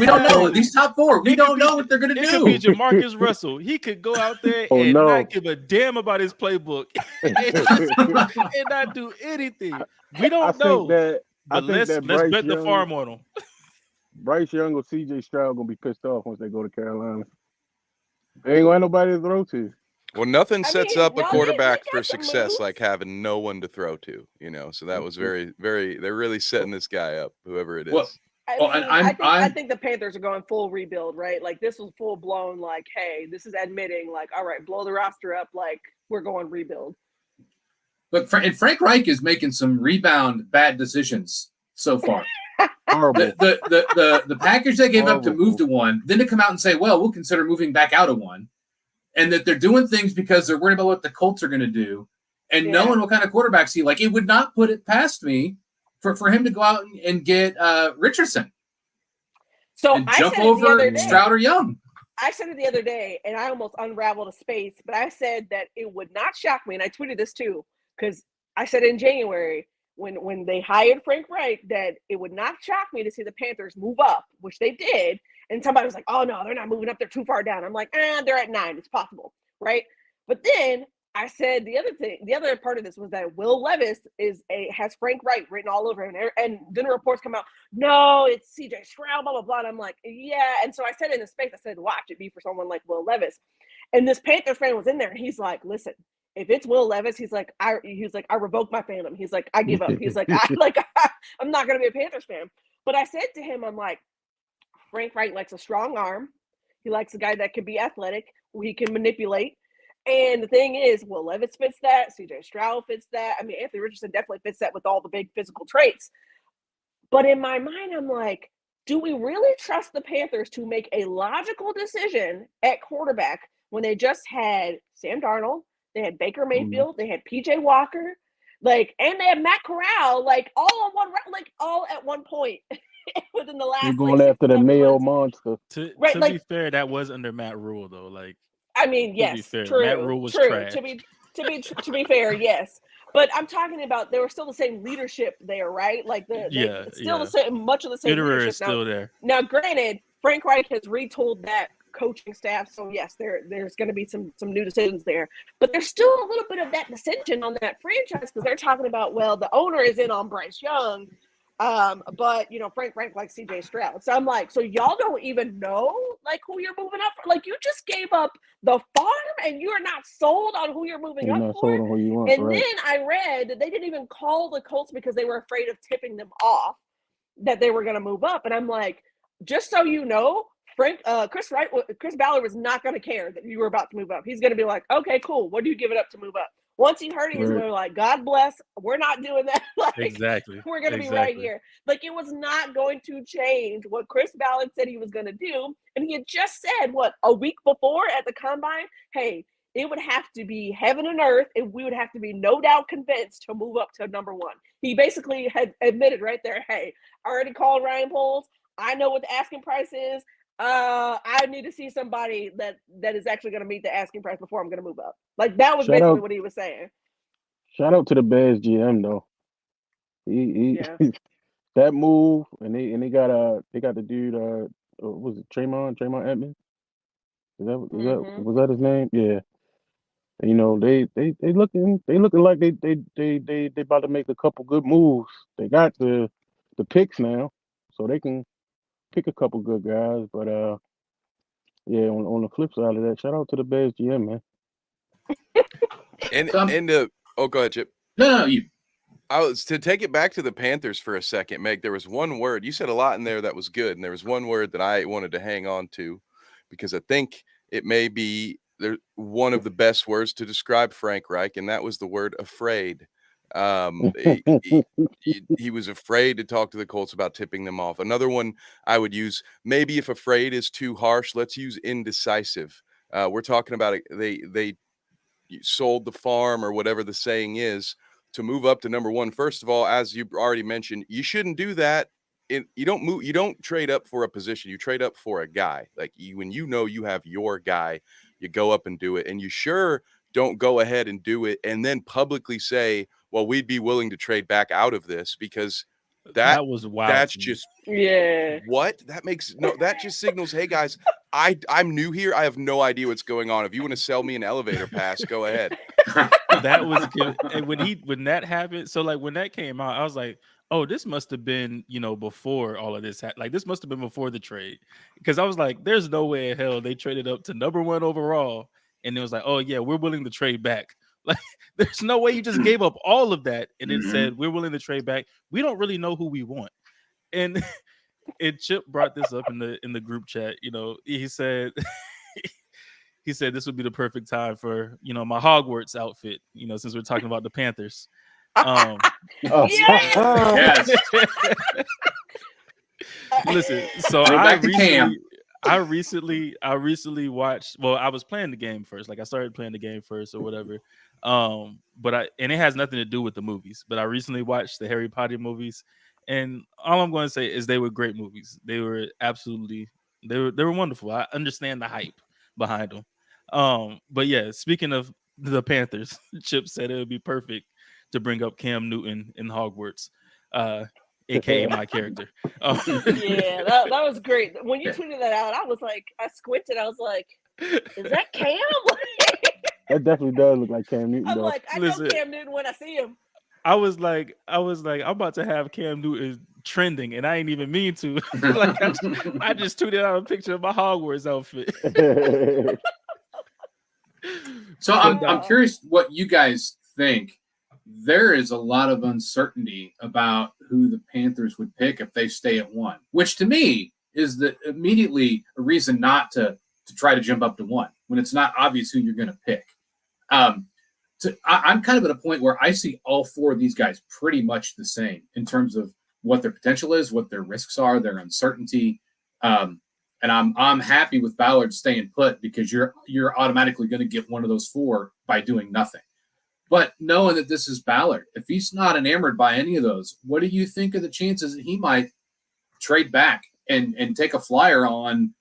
[SPEAKER 4] We don't know. These top 4, we don't know what they're going to do.
[SPEAKER 2] It could be Jamarcus Russell. He could go out there and not give a damn about his playbook and not do anything. We don't know. But let's bet the farm on him.
[SPEAKER 5] Bryce Young or CJ Stroud going to be pissed off once they go to Carolina. They ain't going to have nobody to throw to.
[SPEAKER 3] Well, nothing sets up a quarterback for success like having no one to throw to, So that was very, very. They're really setting this guy up, whoever it is.
[SPEAKER 1] I think the Panthers are going full rebuild, right? Like, this was full blown. Like, hey, this is admitting, like, all right, blow the roster up. Like, we're going rebuild.
[SPEAKER 4] Look, Frank Reich is making some rebound bad decisions so far.
[SPEAKER 5] Horrible.
[SPEAKER 4] The package they gave up to move to 1, then to come out and say, well, we'll consider moving back out of 1, and that they're doing things because they're worried about what the Colts are going to do, and knowing what kind of quarterbacks he like. It would not put it past me for him to go out and get Richardson.
[SPEAKER 1] So
[SPEAKER 4] and jump over Stroud or Young.
[SPEAKER 1] I said it the other day, and I almost unraveled a space, but I said that it would not shock me, and I tweeted this too, because I said in January when they hired Frank Reich that it would not shock me to see the Panthers move up, which they did. And somebody was like, oh, no, they're not moving up. They're too far down. I'm like, they're at 9. It's possible, right? But then I said the other part of this was that Will Levis has Frank Reich written all over him. And then the reports come out, no, it's CJ Stroud, blah, blah, blah. And I'm like, yeah. And so I said in the space, I said, watch it be for someone like Will Levis. And this Panthers fan was in there, and he's like, listen, if it's Will Levis, he's like, I revoke my fandom. He's like, I give up. He's like, I'm not going to be a Panthers fan. But I said to him, I'm like, Frank Reich likes a strong arm. He likes a guy that can be athletic, who he can manipulate. And the thing is, Will Levis fits that. CJ Stroud fits that. I mean, Anthony Richardson definitely fits that with all the big physical traits. But in my mind, I'm like, do we really trust the Panthers to make a logical decision at quarterback when they just had Sam Darnold, they had Baker Mayfield, they had PJ Walker, and they had Matt Corral, all at one point within the last.
[SPEAKER 5] You're going after the male monster.
[SPEAKER 2] To be fair, that was under Matt Rule, though.
[SPEAKER 1] I mean, yes, true.
[SPEAKER 2] Matt Rule was trash.
[SPEAKER 1] To be fair, yes. But I'm talking about they were still the same leadership there, right? The same, much of the same
[SPEAKER 2] Fitterer
[SPEAKER 1] leadership
[SPEAKER 2] is still there.
[SPEAKER 1] Now, granted, Frank Reich has retooled that coaching staff, so yes, there's going to be some new decisions there. But there's still a little bit of that dissension on that franchise because they're talking about, well, the owner is in on Bryce Young, but Frank likes CJ Stroud. So I'm like, so y'all don't even know who you're moving up for? You just gave up the farm and you're not sold on who you're moving up for.
[SPEAKER 5] Sold on who you want,
[SPEAKER 1] and
[SPEAKER 5] right.
[SPEAKER 1] then I read that they didn't even call the Colts because they were afraid of tipping them off that they were going to move up. And I'm like, just so you know, Chris Ballard was not going to care that you were about to move up. He's going to be like, okay, cool. What do you give it up to move up? Once he heard it, he's going to be like, God bless. We're not doing that.
[SPEAKER 2] Exactly.
[SPEAKER 1] We're going to be right here. It was not going to change what Chris Ballard said he was going to do. And he had just said, a week before at the Combine, hey, it would have to be heaven and earth, and we would have to be no doubt convinced to move up to number 1. He basically had admitted right there, hey, I already called Ryan Poles. I know what the asking price is. I need to see somebody that is actually going to meet the asking price before I'm going to move up. Like that was
[SPEAKER 5] Shout
[SPEAKER 1] basically
[SPEAKER 5] out,
[SPEAKER 1] what he was saying.
[SPEAKER 5] shout out to the Bears GM though.
[SPEAKER 1] Yeah.
[SPEAKER 5] That move, and they got the dude was it Tremont Edmonds?
[SPEAKER 1] Mm-hmm.
[SPEAKER 5] Was that his name? Yeah. And, they looking like they about to make a couple good moves. They got the picks now, so they can pick a couple good guys. But yeah, on the flip side of that, shout out to the Bears GM, man.
[SPEAKER 3] And
[SPEAKER 4] So
[SPEAKER 3] go ahead, Chip.
[SPEAKER 4] no, you.
[SPEAKER 3] I was to take it back to the Panthers for a second, Meg. There was one word you said a lot in there that was good, and there was one word that I wanted to hang on to because I think it may be one of the best words to describe Frank Reich, and that was the word afraid. He was afraid to talk to the Colts about tipping them off. Another one I would use, maybe if afraid is too harsh, let's use indecisive. We're talking about they sold the farm or whatever the saying is to move up to number one. First of all, as you already mentioned, you shouldn't do that. You don't trade up for a position. You trade up for a guy. Like when you know you have your guy, you go up and do it. And you sure don't go ahead and do it and then publicly say, well, we'd be willing to trade back out of this because
[SPEAKER 2] That was wild.
[SPEAKER 3] that's
[SPEAKER 2] to me.
[SPEAKER 3] just
[SPEAKER 1] Yeah.
[SPEAKER 3] what that just signals, hey guys, I'm new here. I have no idea what's going on. If you want to sell me an elevator pass, go ahead.
[SPEAKER 2] That was good. And when that happened, so like when that came out, I was like, oh, this must have been, before all of this. Like this must have been before the trade. Because I was like, there's no way in hell they traded up to number one overall. And it was like, oh yeah, we're willing to trade back. Like there's no way you just gave up all of that and then said, we're willing to trade back. We don't really know who we want. And Chip brought this up in the group chat. He said he said this would be the perfect time for my Hogwarts outfit. Since we're talking about the Panthers.
[SPEAKER 1] Yes!
[SPEAKER 2] Listen, so I recently watched. Well, I was playing the game first. Like I started playing the game first or whatever. But it has nothing to do with the movies. But I recently watched the Harry Potter movies, and all I'm going to say is they were great movies. They were absolutely they were wonderful. I understand the hype behind them. But yeah, speaking of the Panthers, Chip said it would be perfect to bring up Cam Newton in Hogwarts, aka my character.
[SPEAKER 1] Yeah, that was great. When you tweeted that out, I was like, I squinted. I was like, is that Cam?
[SPEAKER 5] That definitely does look like Cam Newton.
[SPEAKER 1] I'm
[SPEAKER 5] though.
[SPEAKER 1] like, I know Cam Newton when I see him.
[SPEAKER 2] I was like, I'm about to have Cam Newton trending, and I ain't even mean to. Like, I just tweeted out a picture of my Hogwarts outfit.
[SPEAKER 4] So I'm curious what you guys think. There is a lot of uncertainty about who the Panthers would pick if they stay at one, which to me is immediately a reason not to try to jump up to one when it's not obvious who you're going to pick. I'm kind of at a point where I see all four of these guys pretty much the same in terms of what their potential is, what their risks are, their uncertainty. And I'm happy with Ballard staying put because you're automatically going to get one of those four by doing nothing. But knowing that this is Ballard, if he's not enamored by any of those, what do you think of the chances that he might trade back and take a flyer on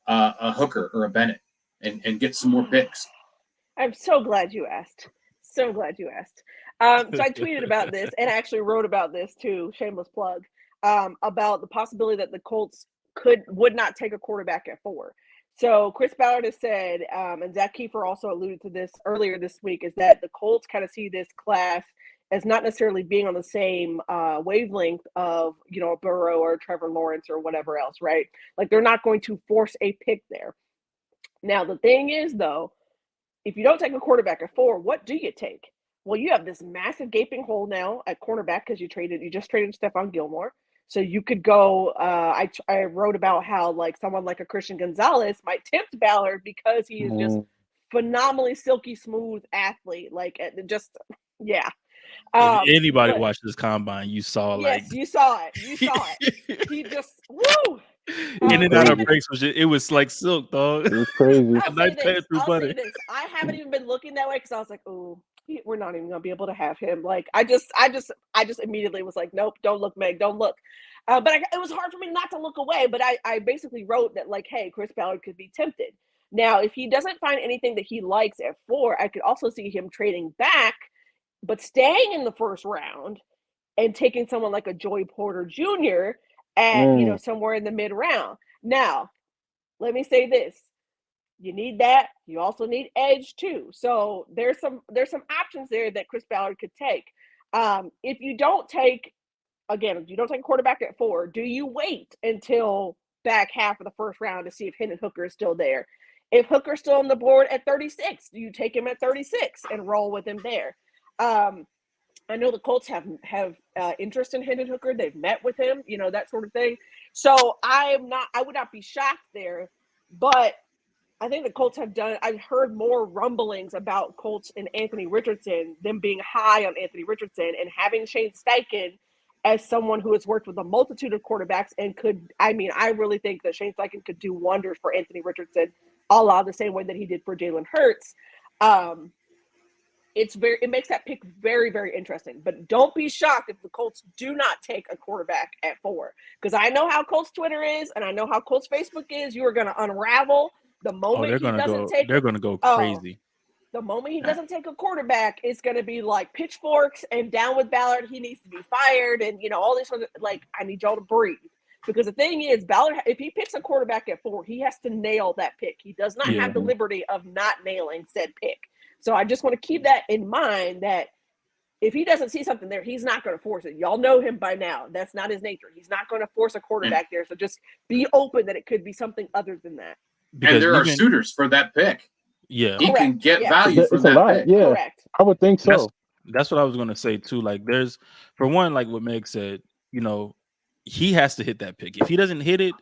[SPEAKER 4] a Hooker or a Bennett and get some more picks?
[SPEAKER 1] I'm so glad you asked. So glad you asked. So I tweeted about this and actually wrote about this too, shameless plug, about the possibility that the Colts would not take a quarterback at 4. So Chris Ballard has said, and Zach Kiefer also alluded to this earlier this week, is that the Colts kind of see this class as not necessarily being on the same wavelength of, Burrow or Trevor Lawrence or whatever else, right? Like they're not going to force a pick there. Now, the thing is, though, if you don't take a quarterback at 4, what do you take? Well, you have this massive gaping hole now at cornerback because you just traded Stephon Gilmore. So you could go. I wrote about how like someone like a Christian Gonzalez might tempt Ballard because he is just phenomenally silky smooth athlete. Like just yeah.
[SPEAKER 2] If anybody watched this combine, you saw
[SPEAKER 1] you saw it. You saw it. He just woo.
[SPEAKER 2] In and out of breaks it was like silk, dog.
[SPEAKER 5] It was crazy.
[SPEAKER 1] I'll say this. I haven't even been looking that way because I was like, oh, we're not even gonna be able to have him. Like I just immediately was like, nope, don't look, Meg, don't look. But it was hard for me not to look away. But I basically wrote that like, hey, Chris Ballard could be tempted. Now, if he doesn't find anything that he likes at 4, I could also see him trading back, but staying in the first round and taking someone like a Joey Porter Jr. at somewhere in the mid round. Now, let me say this. You need that. You also need edge too. So there's some options there that Chris Ballard could take. If you don't take a quarterback at 4, do you wait until back half of the first round to see if Hendon Hooker is still there? If Hooker's still on the board at 36, do you take him at 36 and roll with him there? I know the Colts have interest in Hendon Hooker. They've met with him, that sort of thing. So I would not be shocked there, but I think the Colts I've heard more rumblings about Colts and Anthony Richardson, them being high on Anthony Richardson, and having Shane Steichen as someone who has worked with a multitude of quarterbacks and I really think that Shane Steichen could do wonders for Anthony Richardson, a la the same way that he did for Jalen Hurts. It makes that pick very, very interesting. But don't be shocked if the Colts do not take a quarterback at 4, because I know how Colts Twitter is and I know how Colts Facebook is. You are going to unravel the moment
[SPEAKER 2] they're gonna go crazy.
[SPEAKER 1] The moment he doesn't take a quarterback, it's going to be like pitchforks and down with Ballard. He needs to be fired, and all these sort of, like, I need y'all to breathe. Because the thing is, Ballard, if he picks a quarterback at 4, he has to nail that pick. He does not have the liberty of not nailing said pick. So I just want to keep that in mind, that if he doesn't see something there, he's not going to force it. Y'all know him by now. That's not his nature. He's not going to force a quarterback there. So just be open that it could be something other than that.
[SPEAKER 4] Because and there are suitors for that pick.
[SPEAKER 2] Yeah.
[SPEAKER 4] He can get value from that pick.
[SPEAKER 5] Yeah.
[SPEAKER 1] Correct.
[SPEAKER 5] I would think so.
[SPEAKER 2] That's what I was going to say too. Like, there's, for one, like what Meg said, he has to hit that pick. If he doesn't hit it,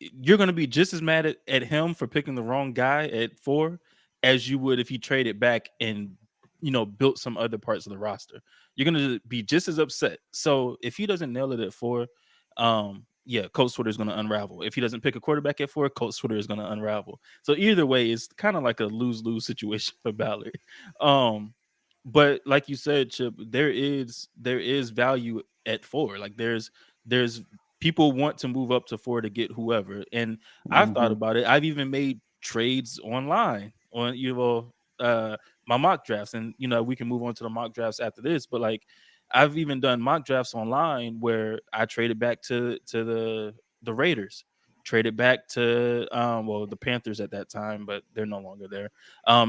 [SPEAKER 2] you're going to be just as mad at him for picking the wrong guy at 4 as you would if he traded back and built some other parts of the roster. You're going to be just as upset. So if he doesn't nail it at 4, Colts Twitter is going to unravel. If he doesn't pick a quarterback at 4, Colts Twitter is going to unravel. So either way, it's kind of like a lose-lose situation for Ballard. But like you said, Chip, there is value at 4. Like there's people want to move up to 4 to get whoever. And I've thought about it. I've even made trades online on my mock drafts, and we can move on to the mock drafts after this. But like, I've even done mock drafts online where I traded back to the Raiders, traded back to the Panthers at that time, but they're no longer there.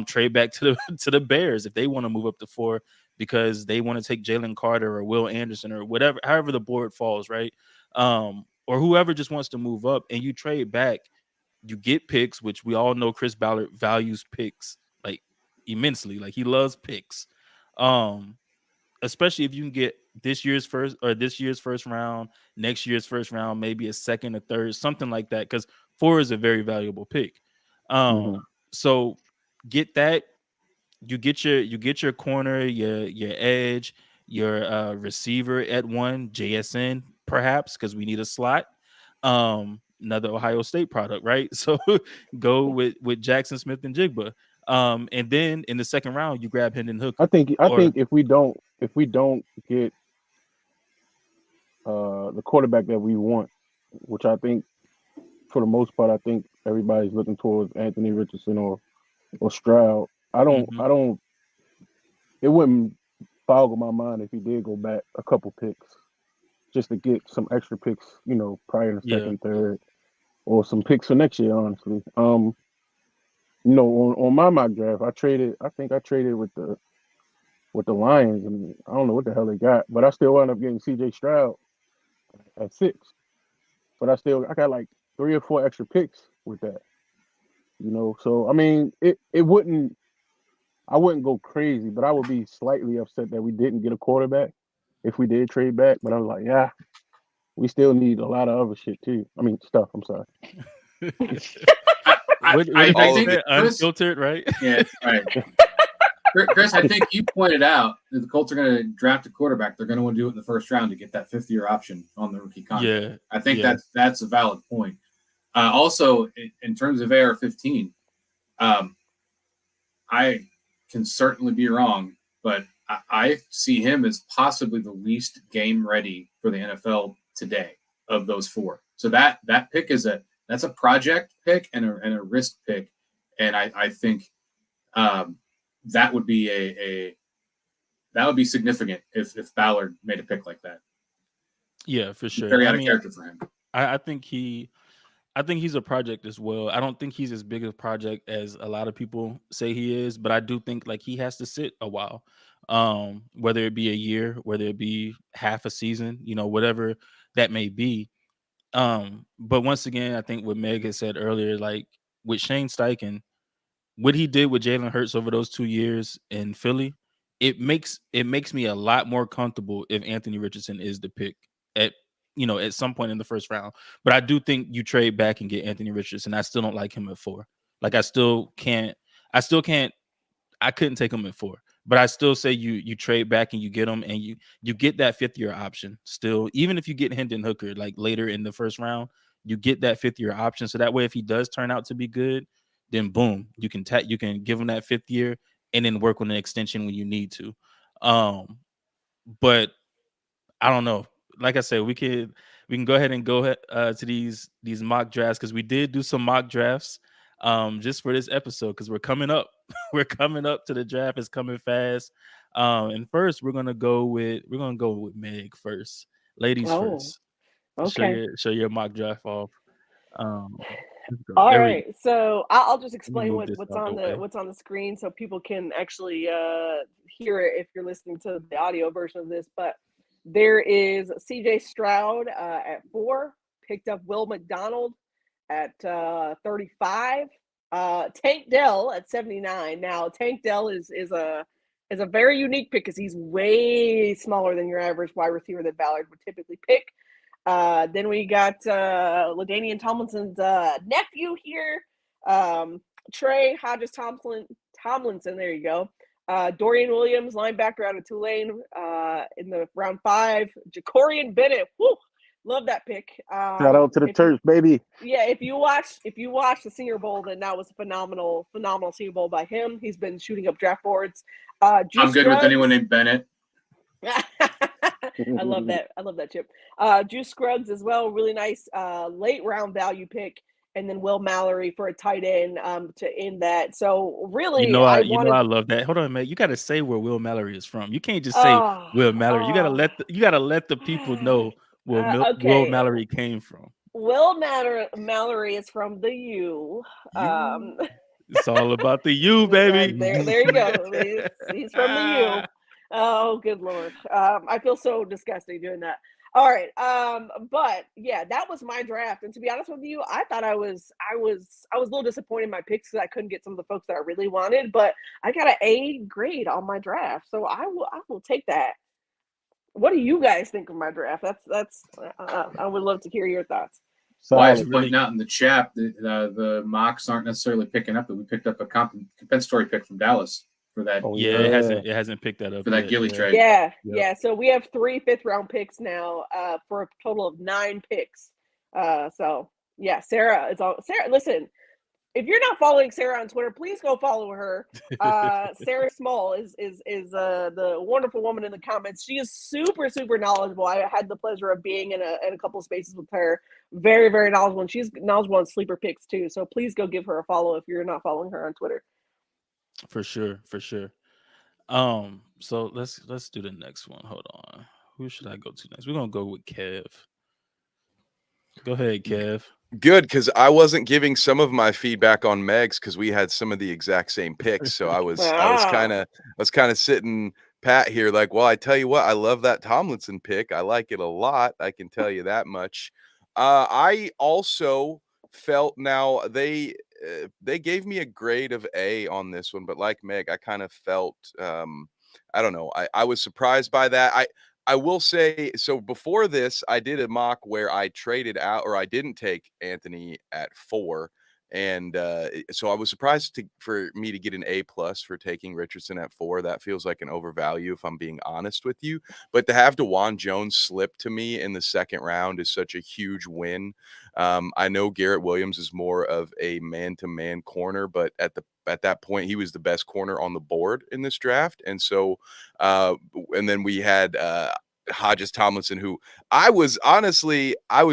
[SPEAKER 2] Trade back to the Bears if they want to move up to 4 because they want to take Jalen Carter or Will Anderson or whatever, however the board falls, right? Or whoever just wants to move up, and you trade back, you get picks, which we all know Chris Ballard values picks like immensely. Like, he loves picks. Especially if you can get this year's first round, next year's first round, maybe a second, a third, something like that. Because 4 is a very valuable pick. So get that. You get your corner, your edge, your receiver at 1, JSN perhaps, because we need a slot. Another Ohio State product, right? So go with Jackson Smith and Jigba. And then in the second round, you grab Hendon Hooker.
[SPEAKER 5] I think if we don't get the quarterback that we want, which I think for the most part, I think everybody's looking towards Anthony Richardson or Stroud. It wouldn't boggle my mind if he did go back a couple picks just to get some extra picks, prior to second, third, or some picks for next year, honestly. On my mock draft, I traded with the Lions, and I don't know what the hell they got, but I still wound up getting CJ Stroud at 6. But I got like 3 or 4 extra picks with that. So I mean, I wouldn't go crazy, but I would be slightly upset that we didn't get a quarterback if we did trade back. But I was like, yeah, we still need a lot of other shit too. I mean, stuff. I'm sorry.
[SPEAKER 2] I think unfiltered, right?
[SPEAKER 4] Yeah, right. Chris, I think you pointed out that the Colts are going to draft a quarterback. They're going to want to do it in the first round to get that 5th-year option on the rookie contract.
[SPEAKER 2] Yeah,
[SPEAKER 4] I think that's a valid point. Also, in terms of AR-15, I can certainly be wrong, but I see him as possibly the least game ready for the NFL today of those four. So that pick that's a project pick and a risk pick, and I think that would be that would be significant if Ballard made a pick like that.
[SPEAKER 2] Yeah, for sure.
[SPEAKER 4] Very out of character for him.
[SPEAKER 2] I think he's a project as well. I don't think he's as big a project as a lot of people say he is, but I do think like he has to sit a while. Whether it be a year, whether it be half a season, whatever that may be. But once again, I think what Meg had said earlier, like with Shane Steichen, what he did with Jalen Hurts over those 2 years in Philly, it makes me a lot more comfortable if Anthony Richardson is the pick at at some point in the first round. But I do think you trade back and get Anthony Richardson. I still don't like him at 4. Like I couldn't take him at 4. But I still say you trade back and you get him and you get that 5th-year option still. Even if you get Hendon Hooker like later in the first round, you get that 5th-year option. So that way, if he does turn out to be good, then boom, you can give him that 5th year and then work on an extension when you need to. But I don't know. Like I said, we can go ahead and go to these mock drafts because we did do some mock drafts just for this episode because we're coming up. We're coming up to the draft. It's coming fast. And first, we're gonna go with Meg first. Ladies first.
[SPEAKER 1] Okay.
[SPEAKER 2] Show your mock draft off.
[SPEAKER 1] All right, so I'll just explain
[SPEAKER 2] move this
[SPEAKER 1] what's
[SPEAKER 2] out
[SPEAKER 1] on
[SPEAKER 2] the way.
[SPEAKER 1] what's on the screen so people can actually hear it if you're listening to the audio version of this. But there is C.J. Stroud at 4, picked up Will McDonald at 35, Tank Dell at 79. Now Tank Dell is a very unique pick because he's way smaller than your average wide receiver that Ballard would typically pick. Then we got LaDainian Tomlinson's nephew here, Trey Hodges Tomlinson. There you go. Dorian Williams, linebacker out of Tulane, in the round 5. Jacorian Bennett, whoo, love that pick.
[SPEAKER 5] Shout out to the Terps, baby.
[SPEAKER 1] Yeah, if you watch the Senior Bowl, then that was a phenomenal Senior Bowl by him. He's been shooting up draft boards.
[SPEAKER 4] I'm good with anyone named Bennett.
[SPEAKER 1] I love that, Chip. Juice Scruggs as well, really nice late round value pick, and then Will Mallory for a tight end to end that. So really,
[SPEAKER 2] I love that. Hold on, man. You got to say where Will Mallory is from. You can't just say Will Mallory. You got to let the people know where Will Mallory came from.
[SPEAKER 1] Will Mallory is from the U.
[SPEAKER 2] It's all about the U, baby.
[SPEAKER 1] There you go. He's from the U. Oh, good Lord. I feel so disgusting doing that. All right. But yeah, that was my draft. And to be honest with you, I thought I was a little disappointed in my picks because I couldn't get some of the folks that I really wanted, but I got an A grade on my draft. So I will take that. What do you guys think of my draft? That's I would love to hear your thoughts.
[SPEAKER 4] So I was pointing out in the chat that the mocks aren't necessarily picking up, but we picked up a compensatory pick from Dallas for that.
[SPEAKER 2] It hasn't picked that up
[SPEAKER 4] for that Gilly trade.
[SPEAKER 1] Yeah. So we have 3 5th-round picks now for a total of 9 picks. So yeah, Sarah, listen, if you're not following Sarah on Twitter, please go follow her. Sarah Small is the wonderful woman in the comments. She is super, super knowledgeable. I had the pleasure of being in a couple of spaces with her. Very, very knowledgeable. And she's knowledgeable on sleeper picks too. So please go give her a follow if you're not following her on Twitter.
[SPEAKER 2] For sure. So let's do the next one. Hold on. Who should I go to next? We're gonna go with Kev. Go ahead, Kev.
[SPEAKER 3] Good, because I wasn't giving some of my feedback on Meg's because we had some of the exact same picks. So I was kind of sitting pat here, like, well, I tell you what, I love that Tomlinson pick. I like it a lot. I can tell you that much. I also felt now they gave me a grade of A on this one, but like Meg, I kind of felt I don't know. I was surprised by that. I will say, so before this, I did a mock where I traded out, or I didn't take Anthony at 4. And so I was surprised for me to get an A+ for taking Richardson at 4. That feels like an overvalue, if I'm being honest with you. But to have DeJuan Jones slip to me in the 2nd round is such a huge win. I know Garrett Williams is more of a man-to-man corner, but at the at that point, he was the best corner on the board in this draft. And so, and then we had Hodges Tomlinson, who I was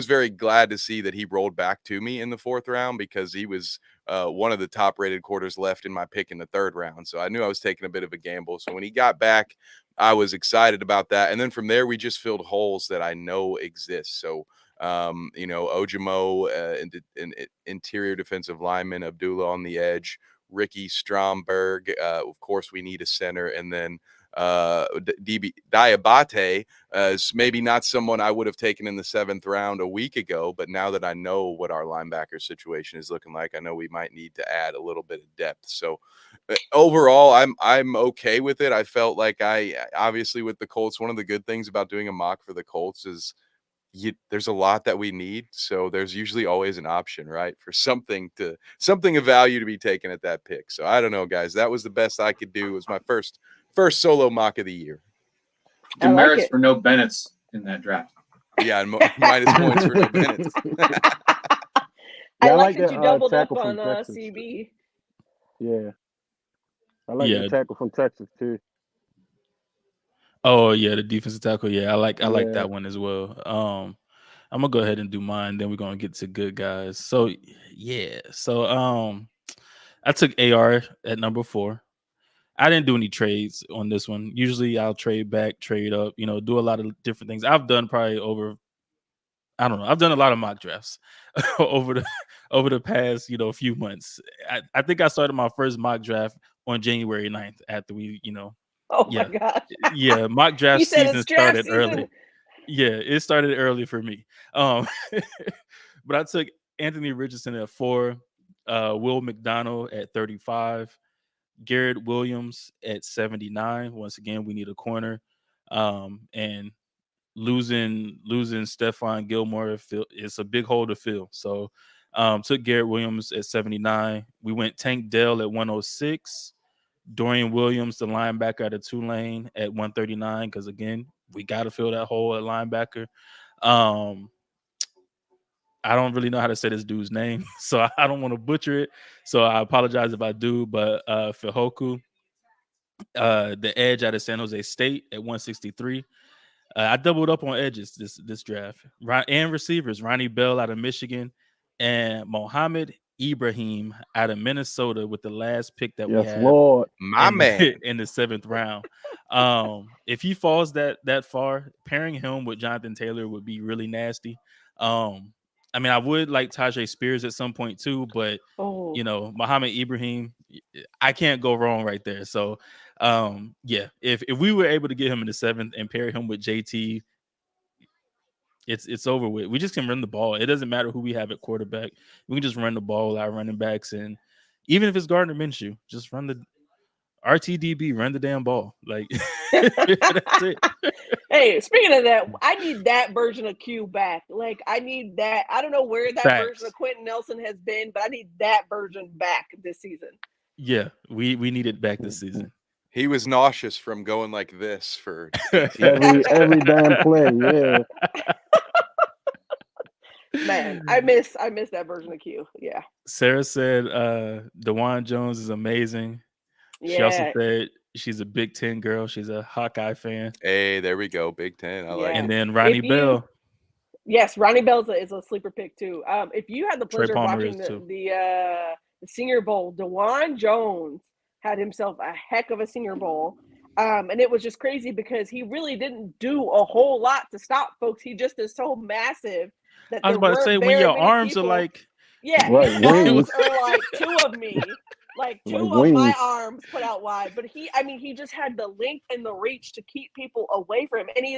[SPEAKER 3] very glad to see that he rolled back to me in the 4th round, because he was one of the top rated quarters left in my pick in the 3rd round. So I knew I was taking a bit of a gamble. So when he got back, I was excited about that. And then from there, we just filled holes that I know exist. So, Ojimo, interior defensive lineman, Abdullah on the edge, Ricky Stromberg. Of course, we need a center. And then Diabate is maybe not someone I would have taken in the 7th round a week ago, but now that I know what our linebacker situation is looking like, I know we might need to add a little bit of depth. So overall, I'm okay with it. I felt like obviously with the Colts, one of the good things about doing a mock for the Colts is there's a lot that we need. So there's usually always an option, right, for something of value to be taken at that pick. So I don't know, guys, that was the best I could do. It was my first solo mock of the year.
[SPEAKER 4] Demerits for no Bennett's in that draft.
[SPEAKER 3] Yeah, and minus points for no Bennett's.
[SPEAKER 1] I like that you doubled up on CB.
[SPEAKER 5] Yeah. I like the tackle from Texas too.
[SPEAKER 2] Oh yeah, the defensive tackle. Yeah, I like that one as well. I'm gonna go ahead and do mine. Then we're gonna get to good guys. So yeah, I took AR at number 4. I didn't do any trades on this one. Usually I'll trade back, trade up, do a lot of different things. I've done probably I've done a lot of mock drafts over the past, few months. I think I started my first mock draft on January 9th after we,
[SPEAKER 1] Oh my gosh.
[SPEAKER 2] Yeah, mock draft season started early. Yeah, it started early for me. But I took Anthony Richardson at 4, Will McDonald at 35, Garrett Williams at 79. Once again, we need a corner. And losing Stephon Gilmore, it's a big hole to fill. So took Garrett Williams at 79. We went Tank Dell at 106. Dorian Williams, the linebacker out of Tulane, at 139, because again, we got to fill that hole at linebacker. I don't really know how to say this dude's name, so I don't want to butcher it. So I apologize if I do. But Fihoku, the edge out of San Jose State, at 163. I doubled up on edges this draft. And receivers, Ronnie Bell out of Michigan and Mohamed Ibrahim out of Minnesota with the last pick that we have in the 7th round. If he falls that far, pairing him with Jonathan Taylor would be really nasty. I mean, I would like Tajay Spears at some point too, but Mohamed Ibrahim, I can't go wrong right there. So if we were able to get him in the 7th and pair him with JT, it's over with. We just can run the ball. It doesn't matter who we have at quarterback. We can just run the ball with our running backs, and even if it's Gardner Minshew, just run the RTDB, run the damn ball. Like that's it.
[SPEAKER 1] Hey, speaking of that, I need that version of Q back. Like, I need that. I don't know where that version of Quentin Nelson has been, but I need that version back this season.
[SPEAKER 2] Yeah, we need it back this season.
[SPEAKER 3] He was nauseous from going like this for
[SPEAKER 5] every damn play. Yeah.
[SPEAKER 1] Man, I miss that version of Q. Yeah.
[SPEAKER 2] Sarah said DeJuan Jones is amazing.
[SPEAKER 1] Yeah.
[SPEAKER 2] She also said she's a Big Ten girl. She's a Hawkeye fan.
[SPEAKER 3] Hey, there we go. Big Ten. I like it.
[SPEAKER 2] And then Ronnie Bell.
[SPEAKER 1] Yes, Ronnie Bell is a sleeper pick too. If you had the pleasure of watching the Senior Bowl, DeJuan Jones had himself a heck of a Senior Bowl. And it was just crazy because he really didn't do a whole lot to stop folks. He just is so massive that
[SPEAKER 2] I was about to say, when your arms are like,
[SPEAKER 1] his arms are like 2 of me, like 2 of my arms put out wide. But he just had the length and the reach to keep people away from him. And he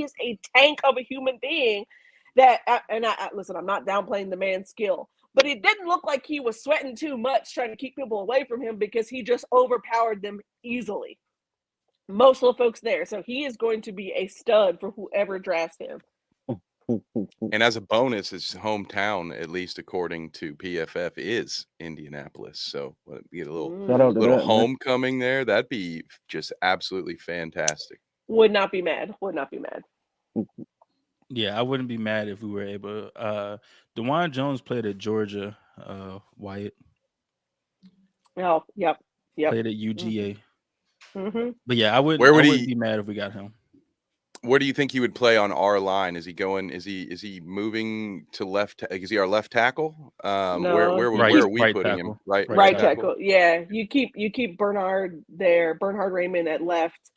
[SPEAKER 1] is a tank of a human being. Listen, I'm not downplaying the man's skill, but it didn't look like he was sweating too much trying to keep people away from him because he just overpowered them easily. Most of the folks there. So he is going to be a stud for whoever drafts him.
[SPEAKER 3] And as a bonus, his hometown, at least according to PFF, is Indianapolis. So get a little homecoming there. That'd be just absolutely fantastic.
[SPEAKER 1] Would not be mad.
[SPEAKER 2] Yeah, I wouldn't be mad if we were able. DeJuan Jones played at Georgia, Wyatt.
[SPEAKER 1] Oh, yep.
[SPEAKER 2] Played at UGA.
[SPEAKER 1] Mm-hmm.
[SPEAKER 2] But yeah, I wouldn't.
[SPEAKER 3] Where would
[SPEAKER 2] I wouldn't
[SPEAKER 3] he-
[SPEAKER 2] be mad if we got him.
[SPEAKER 3] Where do you think he would play on our line? Is he going? Is he moving to left? Is he our left tackle?
[SPEAKER 1] No,
[SPEAKER 3] where
[SPEAKER 2] Right,
[SPEAKER 3] are we
[SPEAKER 2] right
[SPEAKER 3] putting
[SPEAKER 2] tackle.
[SPEAKER 3] him? Right
[SPEAKER 1] right
[SPEAKER 3] tackle.
[SPEAKER 1] tackle. Yeah, you keep Bernard there. Bernhard Raymond at left.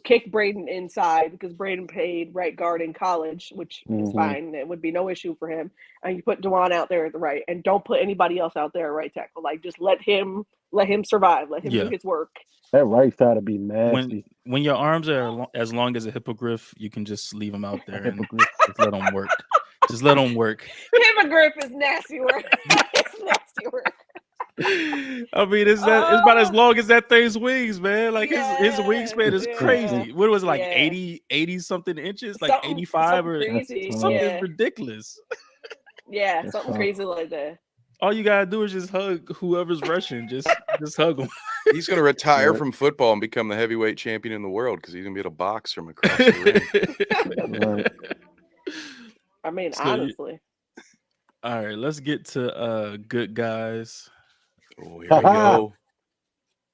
[SPEAKER 1] Kick Braden inside because Braden played right guard in college, which is fine. It would be no issue for him. And you put Dewan out there at the right, and don't put anybody else out there at right tackle. Like just let him survive. Let him do
[SPEAKER 2] Yeah.
[SPEAKER 1] his work.
[SPEAKER 5] That right side would be nasty.
[SPEAKER 2] When your arms are as long as a hippogriff, you can just leave them out there and
[SPEAKER 5] Hippogriff.
[SPEAKER 2] just let them work. Just let them work.
[SPEAKER 1] Hippogriff is nasty work. It's nasty work.
[SPEAKER 2] I mean, it's about as long as that thing's wings, man. Like his wingspan is
[SPEAKER 1] Yeah.
[SPEAKER 2] crazy. What was it, like
[SPEAKER 1] Yeah.
[SPEAKER 2] 80 something inches, like
[SPEAKER 1] Something-
[SPEAKER 2] 85 or
[SPEAKER 1] something crazy.
[SPEAKER 2] something
[SPEAKER 1] Yeah.
[SPEAKER 2] ridiculous.
[SPEAKER 1] Yeah,
[SPEAKER 5] That's
[SPEAKER 1] something
[SPEAKER 5] tough.
[SPEAKER 1] crazy like that.
[SPEAKER 2] All you gotta do is just hug whoever's rushing. Just hug them.
[SPEAKER 3] He's going to retire
[SPEAKER 5] Right.
[SPEAKER 3] from football and become the heavyweight champion in the world because he's going to be able to box from across the ring.
[SPEAKER 5] Right.
[SPEAKER 1] I mean,
[SPEAKER 2] So,
[SPEAKER 1] honestly.
[SPEAKER 2] All right, let's get to good guys.
[SPEAKER 3] Oh, here we go.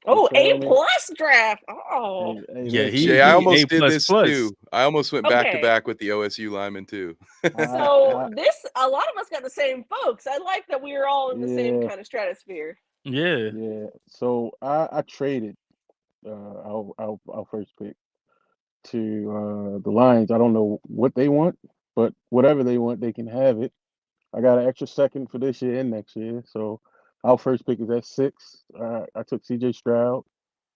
[SPEAKER 1] Oh,
[SPEAKER 5] feel
[SPEAKER 1] A
[SPEAKER 5] me?
[SPEAKER 1] plus draft. Oh,
[SPEAKER 5] Hey,
[SPEAKER 2] Yeah,
[SPEAKER 5] look,
[SPEAKER 3] Jay, I almost
[SPEAKER 2] A
[SPEAKER 3] did
[SPEAKER 2] plus
[SPEAKER 3] this
[SPEAKER 2] plus.
[SPEAKER 3] too. I almost went back to
[SPEAKER 1] Okay.
[SPEAKER 3] back with the OSU lineman too.
[SPEAKER 1] so
[SPEAKER 5] I-
[SPEAKER 1] a lot of us got the same folks. I like that we were all in the same
[SPEAKER 5] Yeah.
[SPEAKER 1] kind of stratosphere.
[SPEAKER 2] Yeah.
[SPEAKER 5] Yeah. So I traded our first pick to the Lions. I don't know what they want, but whatever they want, they can have it. I got an extra second for this year and next year. So our first pick is at 6. I took CJ Stroud.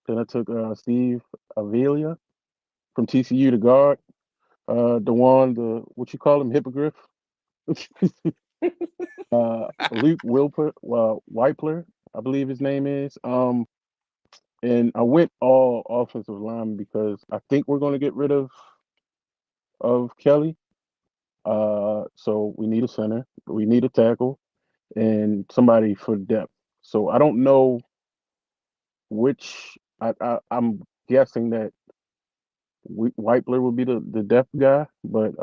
[SPEAKER 5] Then I took Steve Avila from TCU to guard. The what you call him, hippogriff. Luke Weipler, I believe his name is. And I went all offensive linemen because I think we're going to get rid of Kelly. So we need a center, we need a tackle, and somebody for depth. So I don't know which. I'm guessing that Weipler will be the depth guy, but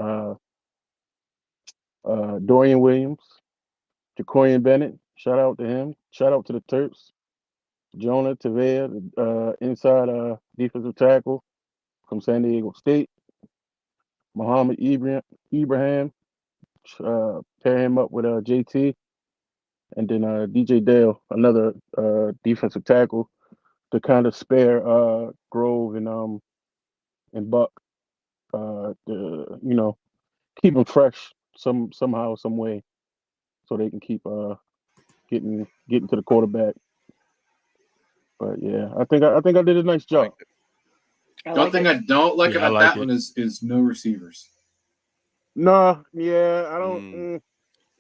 [SPEAKER 5] Dorian Williams, Jacorian Bennett, shout out to him. Shout out to the Terps. Jonah Tavea, inside defensive tackle from San Diego State. Muhammad Ibrahim, pair him up with JT. And then DJ Dale, another defensive tackle to kind of spare Grove and Buck to keep them fresh somehow, some way, so they can keep getting to the quarterback. But yeah, I think I did a nice job.
[SPEAKER 4] The only thing I don't like
[SPEAKER 2] Yeah, I
[SPEAKER 4] about
[SPEAKER 2] like
[SPEAKER 4] that
[SPEAKER 2] it.
[SPEAKER 4] one is no receivers.
[SPEAKER 5] No, yeah, I don't.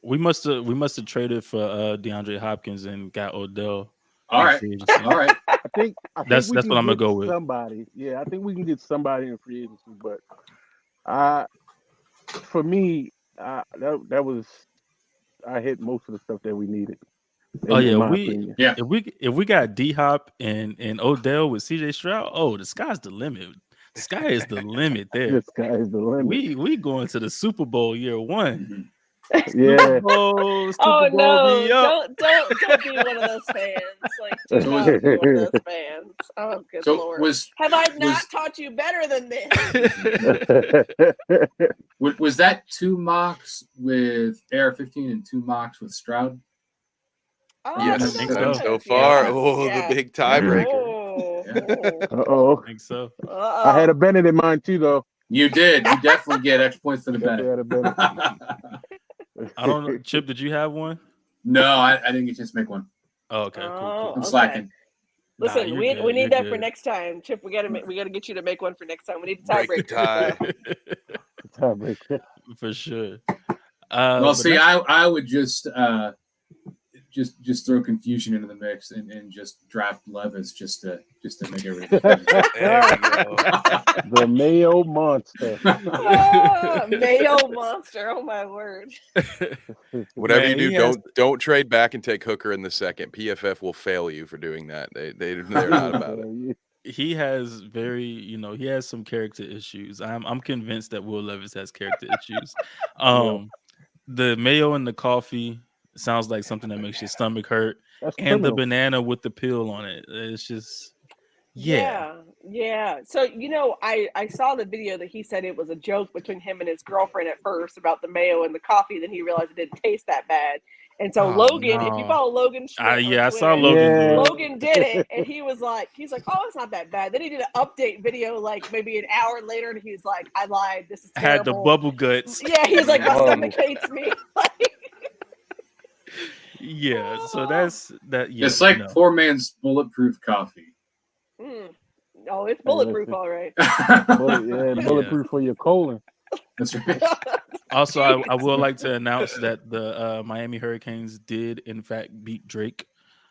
[SPEAKER 2] We must have traded for DeAndre Hopkins and got Odell.
[SPEAKER 4] All
[SPEAKER 2] in
[SPEAKER 4] right.
[SPEAKER 2] free agency.
[SPEAKER 4] All right.
[SPEAKER 5] I think
[SPEAKER 2] That's
[SPEAKER 5] we
[SPEAKER 2] what
[SPEAKER 5] can
[SPEAKER 2] I'm gonna
[SPEAKER 5] get
[SPEAKER 2] go with.
[SPEAKER 5] somebody. Yeah, I think we can get somebody in free agency. But for me, that was I hit most of the stuff that we needed. In my opinion.
[SPEAKER 4] Yeah.
[SPEAKER 2] If we got D Hop and Odell with CJ Stroud, oh, the sky's the limit. The sky is the limit there.
[SPEAKER 5] The sky is the limit.
[SPEAKER 2] We going to the Super Bowl year one.
[SPEAKER 4] Mm-hmm.
[SPEAKER 5] Yeah.
[SPEAKER 2] Super Bowl
[SPEAKER 1] Oh no!
[SPEAKER 2] me up.
[SPEAKER 1] Don't be one of those fans. Like, do not be one of those fans. Oh, good
[SPEAKER 4] So
[SPEAKER 1] lord!
[SPEAKER 4] was
[SPEAKER 1] Have I not taught you better than this?
[SPEAKER 4] was that 2 mocks with AR-15 and 2 mocks with Stroud?
[SPEAKER 1] Oh,
[SPEAKER 4] Yes,
[SPEAKER 1] no,
[SPEAKER 4] I think
[SPEAKER 1] that's
[SPEAKER 4] so.
[SPEAKER 1] good.
[SPEAKER 3] far.
[SPEAKER 1] Yes,
[SPEAKER 3] Oh,
[SPEAKER 1] yes.
[SPEAKER 3] the big tiebreaker.
[SPEAKER 5] Uh-oh.
[SPEAKER 2] I think so.
[SPEAKER 5] I had a Bennett in mind too, though.
[SPEAKER 4] You did. You definitely get extra points for the
[SPEAKER 5] Definitely had a
[SPEAKER 4] Bennett.
[SPEAKER 5] Bennett.
[SPEAKER 2] I don't know. Chip, did you have one?
[SPEAKER 4] No, I didn't get a chance to make one.
[SPEAKER 2] Oh, okay, cool.
[SPEAKER 4] I'm
[SPEAKER 1] okay.
[SPEAKER 4] slacking.
[SPEAKER 1] Listen,
[SPEAKER 2] Nah,
[SPEAKER 1] we
[SPEAKER 2] you're good,
[SPEAKER 1] need
[SPEAKER 2] you're
[SPEAKER 1] that for
[SPEAKER 2] good.
[SPEAKER 1] next time, Chip. We gotta get you to make one for next time. We need a
[SPEAKER 3] Break the
[SPEAKER 1] tiebreaker.
[SPEAKER 3] tie.
[SPEAKER 5] Tiebreaker.
[SPEAKER 2] For sure.
[SPEAKER 4] Well,
[SPEAKER 2] but
[SPEAKER 4] see,
[SPEAKER 2] that's-
[SPEAKER 4] I would just throw confusion into the mix and just draft Levis just to make everything.
[SPEAKER 3] There we go.
[SPEAKER 5] The Mayo Monster.
[SPEAKER 1] Mayo monster. Oh my word.
[SPEAKER 3] Whatever
[SPEAKER 2] Man,
[SPEAKER 3] you
[SPEAKER 2] he
[SPEAKER 3] do,
[SPEAKER 2] has-
[SPEAKER 3] don't trade back and take Hooker in the second. PFF will fail you for doing that. They're not about it.
[SPEAKER 2] he has he has some character issues. I'm convinced that Will Levis has character issues. The mayo and the coffee sounds like something that makes your stomach hurt.
[SPEAKER 5] That's
[SPEAKER 2] And the
[SPEAKER 5] criminal.
[SPEAKER 2] banana with the peel on it. It's just, yeah.
[SPEAKER 1] Yeah. So I saw the video that he said it was a joke between him and his girlfriend at first about the mayo and the coffee. Then he realized it didn't taste that bad. And so
[SPEAKER 2] Oh,
[SPEAKER 1] Logan, if you
[SPEAKER 2] no.
[SPEAKER 1] follow Logan on
[SPEAKER 2] Yeah, I saw
[SPEAKER 1] Twitter,
[SPEAKER 2] Logan do
[SPEAKER 5] Yeah.
[SPEAKER 2] it.
[SPEAKER 1] Logan did it, and he's like, oh, it's not that bad. Then he did an update video like maybe an hour later, and he's like, I lied. This is
[SPEAKER 2] Had the
[SPEAKER 1] terrible.
[SPEAKER 2] bubble guts.
[SPEAKER 1] Yeah, he's like, my
[SPEAKER 5] Horrible.
[SPEAKER 1] stomach hates me.
[SPEAKER 2] Yeah, so that's that. Yeah,
[SPEAKER 4] It's like
[SPEAKER 2] no.
[SPEAKER 4] poor man's bulletproof coffee.
[SPEAKER 1] Oh, it's bulletproof, all right.
[SPEAKER 5] Bulletproof for your colon.
[SPEAKER 4] That's right.
[SPEAKER 2] Also, I would like to announce that the Miami Hurricanes did in fact beat Drake.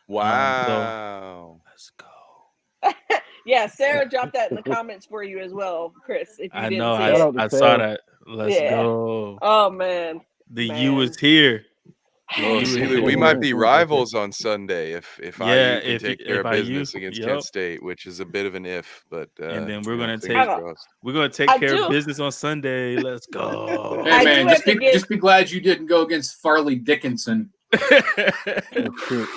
[SPEAKER 3] Wow.
[SPEAKER 2] Let's go.
[SPEAKER 1] Yeah, Sarah dropped that in the comments for you as well, Chris. If you
[SPEAKER 2] I
[SPEAKER 1] didn't
[SPEAKER 2] know.
[SPEAKER 1] see
[SPEAKER 5] Shout
[SPEAKER 1] it.
[SPEAKER 5] out to
[SPEAKER 2] I saw
[SPEAKER 5] Sarah.
[SPEAKER 2] that. Let's
[SPEAKER 1] Yeah.
[SPEAKER 2] go.
[SPEAKER 1] Oh man.
[SPEAKER 2] The
[SPEAKER 1] Man.
[SPEAKER 2] U is here.
[SPEAKER 3] Well,
[SPEAKER 2] You
[SPEAKER 3] Sealy,
[SPEAKER 2] would-
[SPEAKER 3] we might be rivals on Sunday if
[SPEAKER 2] Yeah,
[SPEAKER 3] IU can
[SPEAKER 2] if
[SPEAKER 3] take
[SPEAKER 2] you-
[SPEAKER 3] care
[SPEAKER 2] if
[SPEAKER 3] of business
[SPEAKER 2] IU
[SPEAKER 3] against
[SPEAKER 2] yep.
[SPEAKER 3] Kent State, which is a bit of an if, but
[SPEAKER 2] And then we're gonna
[SPEAKER 3] fingers
[SPEAKER 2] take-
[SPEAKER 3] crossed.
[SPEAKER 2] We're gonna take
[SPEAKER 1] I
[SPEAKER 2] care
[SPEAKER 1] do.
[SPEAKER 2] of business on Sunday. Let's go.
[SPEAKER 4] Hey
[SPEAKER 1] I do
[SPEAKER 4] man,
[SPEAKER 1] have to give-
[SPEAKER 4] just be glad you didn't go against Farley Dickinson.
[SPEAKER 5] That's true.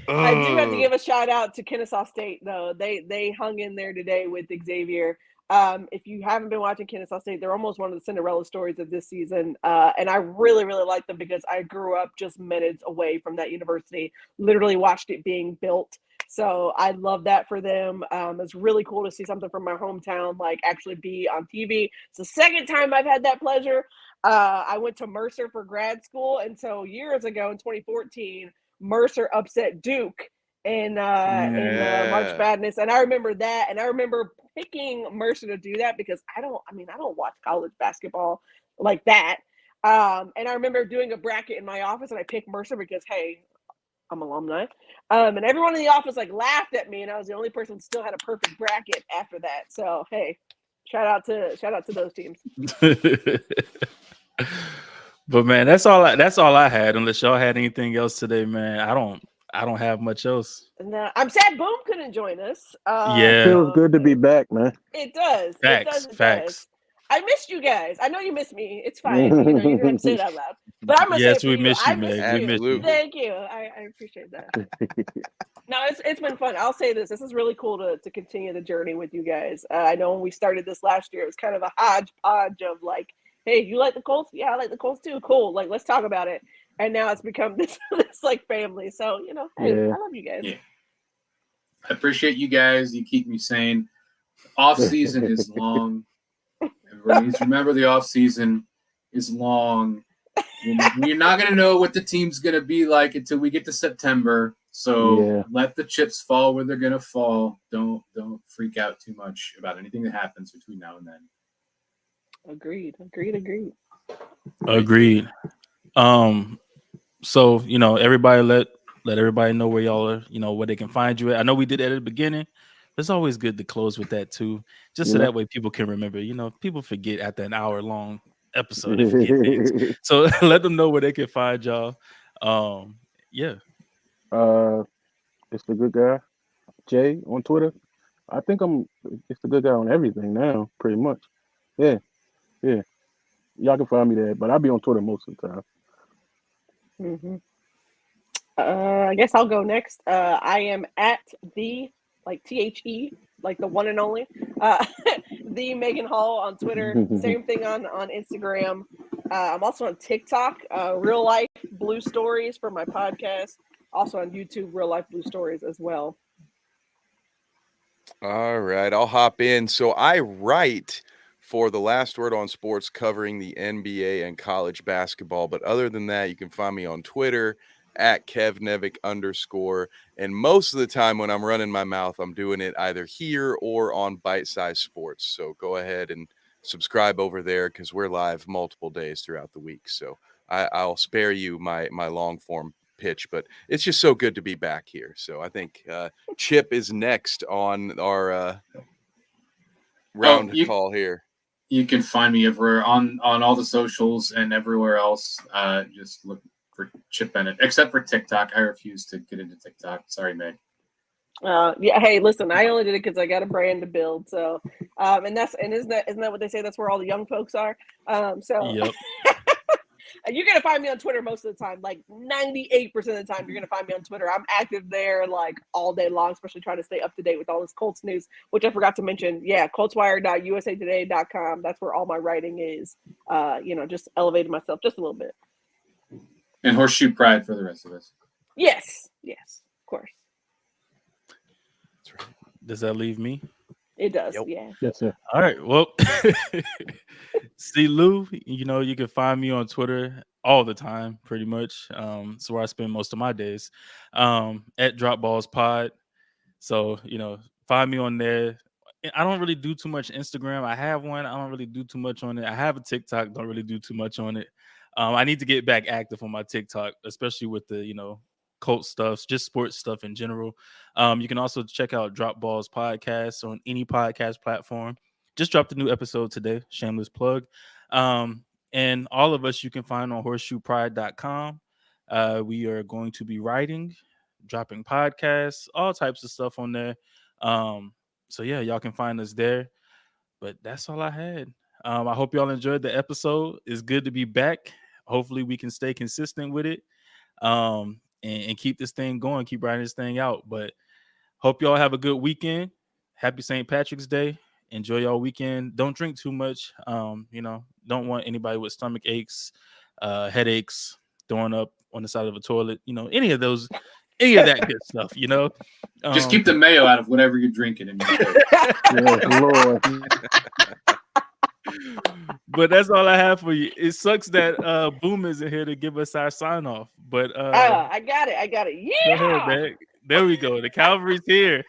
[SPEAKER 1] I do have to give a shout out to Kennesaw State though. They hung in there today with Xavier. If you haven't been watching Kennesaw State, they're almost one of the Cinderella stories of this season. And I really, really like them because I grew up just minutes away from that university, literally watched it being built. So I love that for them. It's really cool to see something from my hometown like actually be on TV. It's the second time I've had that pleasure. I went to Mercer for grad school, and so years ago in 2014, Mercer upset Duke in March Madness, and I remember that, and I remember picking Mercer to do that because I don't watch college basketball like that. And I remember doing a bracket in my office, and I picked Mercer because hey, I'm alumni. And everyone in the office like laughed at me, and I was the only person who still had a perfect bracket after that. So hey, shout out to those teams.
[SPEAKER 2] But man, that's all I had. Unless y'all had anything else today, man. I don't have much else.
[SPEAKER 1] And I'm sad Boom couldn't join us.
[SPEAKER 2] Yeah.
[SPEAKER 5] It feels good to be back, man.
[SPEAKER 1] It does.
[SPEAKER 2] Facts.
[SPEAKER 1] It does. I missed you guys. I know you missed me. It's fine. You didn't have to say it out loud. But I'm gonna say it for
[SPEAKER 2] we
[SPEAKER 1] you.
[SPEAKER 2] miss you,
[SPEAKER 1] I
[SPEAKER 2] Meg.
[SPEAKER 1] missed
[SPEAKER 2] We
[SPEAKER 1] you.
[SPEAKER 2] miss you.
[SPEAKER 1] Thank you. I appreciate that. No, it's been fun. I'll say this. This is really cool to continue the journey with you guys. I know when we started this last year, it was kind of a hodgepodge of like, hey, you like the Colts? Yeah, I like the Colts too. Cool. Like, let's talk about it. And now it's become this like family. So, hey,
[SPEAKER 5] Yeah.
[SPEAKER 1] I love you guys.
[SPEAKER 4] Yeah. I appreciate you guys. You keep me sane. Off season is long. Everybody needs to remember the off season is long. You're not going to know what the team's going to be like until we get to September. So let the chips fall where they're going to fall. Don't freak out too much about anything that happens between now and then.
[SPEAKER 1] Agreed.
[SPEAKER 2] Agreed. So everybody let everybody know where y'all are, where they can find you at. I know we did that at the beginning. It's always good to close with that too, just so that way people can remember. People forget after an hour-long episode, they forget things. So let them know where they can find y'all. Yeah.
[SPEAKER 5] It's the good guy, Jay, on Twitter. I think it's the good guy on everything now, pretty much. Yeah. Y'all can find me there, but I'll be on Twitter most of the time.
[SPEAKER 1] Mm-hmm. I guess I'll go next. I am at the THE, like the one and only, the Megan Hall on Twitter. Same thing on Instagram. I'm also on TikTok, Real Life Blue Stories for my podcast. Also on YouTube, Real Life Blue Stories as well.
[SPEAKER 3] All right, I'll hop in. So I write for The Last Word on Sports, covering the NBA and college basketball. But other than that, you can find me on Twitter at @KevNevic_. And most of the time when I'm running my mouth, I'm doing it either here or on Bite Size Sports. So go ahead and subscribe over there because we're live multiple days throughout the week. So I'll spare you my long form pitch, but it's just so good to be back here. So I think Chip is next on our round call here.
[SPEAKER 4] You can find me everywhere on all the socials and everywhere else. Just look for Chip Bennett, except for TikTok. I refuse to get into TikTok. Sorry, Meg.
[SPEAKER 1] Yeah. Hey, listen, I only did it because I got a brand to build. So, isn't that what they say? That's where all the young folks are.
[SPEAKER 2] Yep.
[SPEAKER 1] You're gonna find me on Twitter most of the time. Like 98% of the time, you're gonna find me on Twitter. I'm active there like all day long, especially trying to stay up to date with all this Colts news, which I forgot to mention. Yeah, coltswire.usatoday.com. That's where all my writing is. Just elevating myself just a little bit.
[SPEAKER 4] And Horseshoe Pride for the rest of us.
[SPEAKER 1] Yes, of course.
[SPEAKER 3] That's right.
[SPEAKER 2] Does that leave me?
[SPEAKER 1] It does.
[SPEAKER 3] Yep.
[SPEAKER 1] Yeah.
[SPEAKER 5] Yes, sir.
[SPEAKER 2] All right. Well, see, Lou, you can find me on Twitter all the time, pretty much. It's where I spend most of my days. At Dropballs Pod. So, find me on there. I don't really do too much Instagram. I have one. I don't really do too much on it. I have a TikTok. Don't really do too much on it. I need to get back active on my TikTok, especially with the, Colt stuff, just sports stuff in general. You can also check out Drop Balls Podcast on any podcast platform. Just dropped a new episode today. Shameless plug. And all of us you can find on horseshoepride.com. We are going to be writing, dropping podcasts, all types of stuff on there. So yeah, y'all can find us there. But that's all I had. I hope y'all enjoyed the episode. It's good to be back. Hopefully we can stay consistent with it. And keep this thing going, keep writing this thing out. But hope y'all have a good weekend. Happy St. Patrick's Day. Enjoy y'all weekend. Don't drink too much. Don't want anybody with stomach aches, headaches, throwing up on the side of a toilet, any of that good stuff,
[SPEAKER 4] Just keep the mayo out of whatever you're drinking.
[SPEAKER 5] Yes, Lord.
[SPEAKER 2] But that's all I have for you. It sucks that Boom isn't here to give us our sign off. But
[SPEAKER 1] I got it. Yeah.
[SPEAKER 2] Go ahead, man. There we go. The Calvary's here.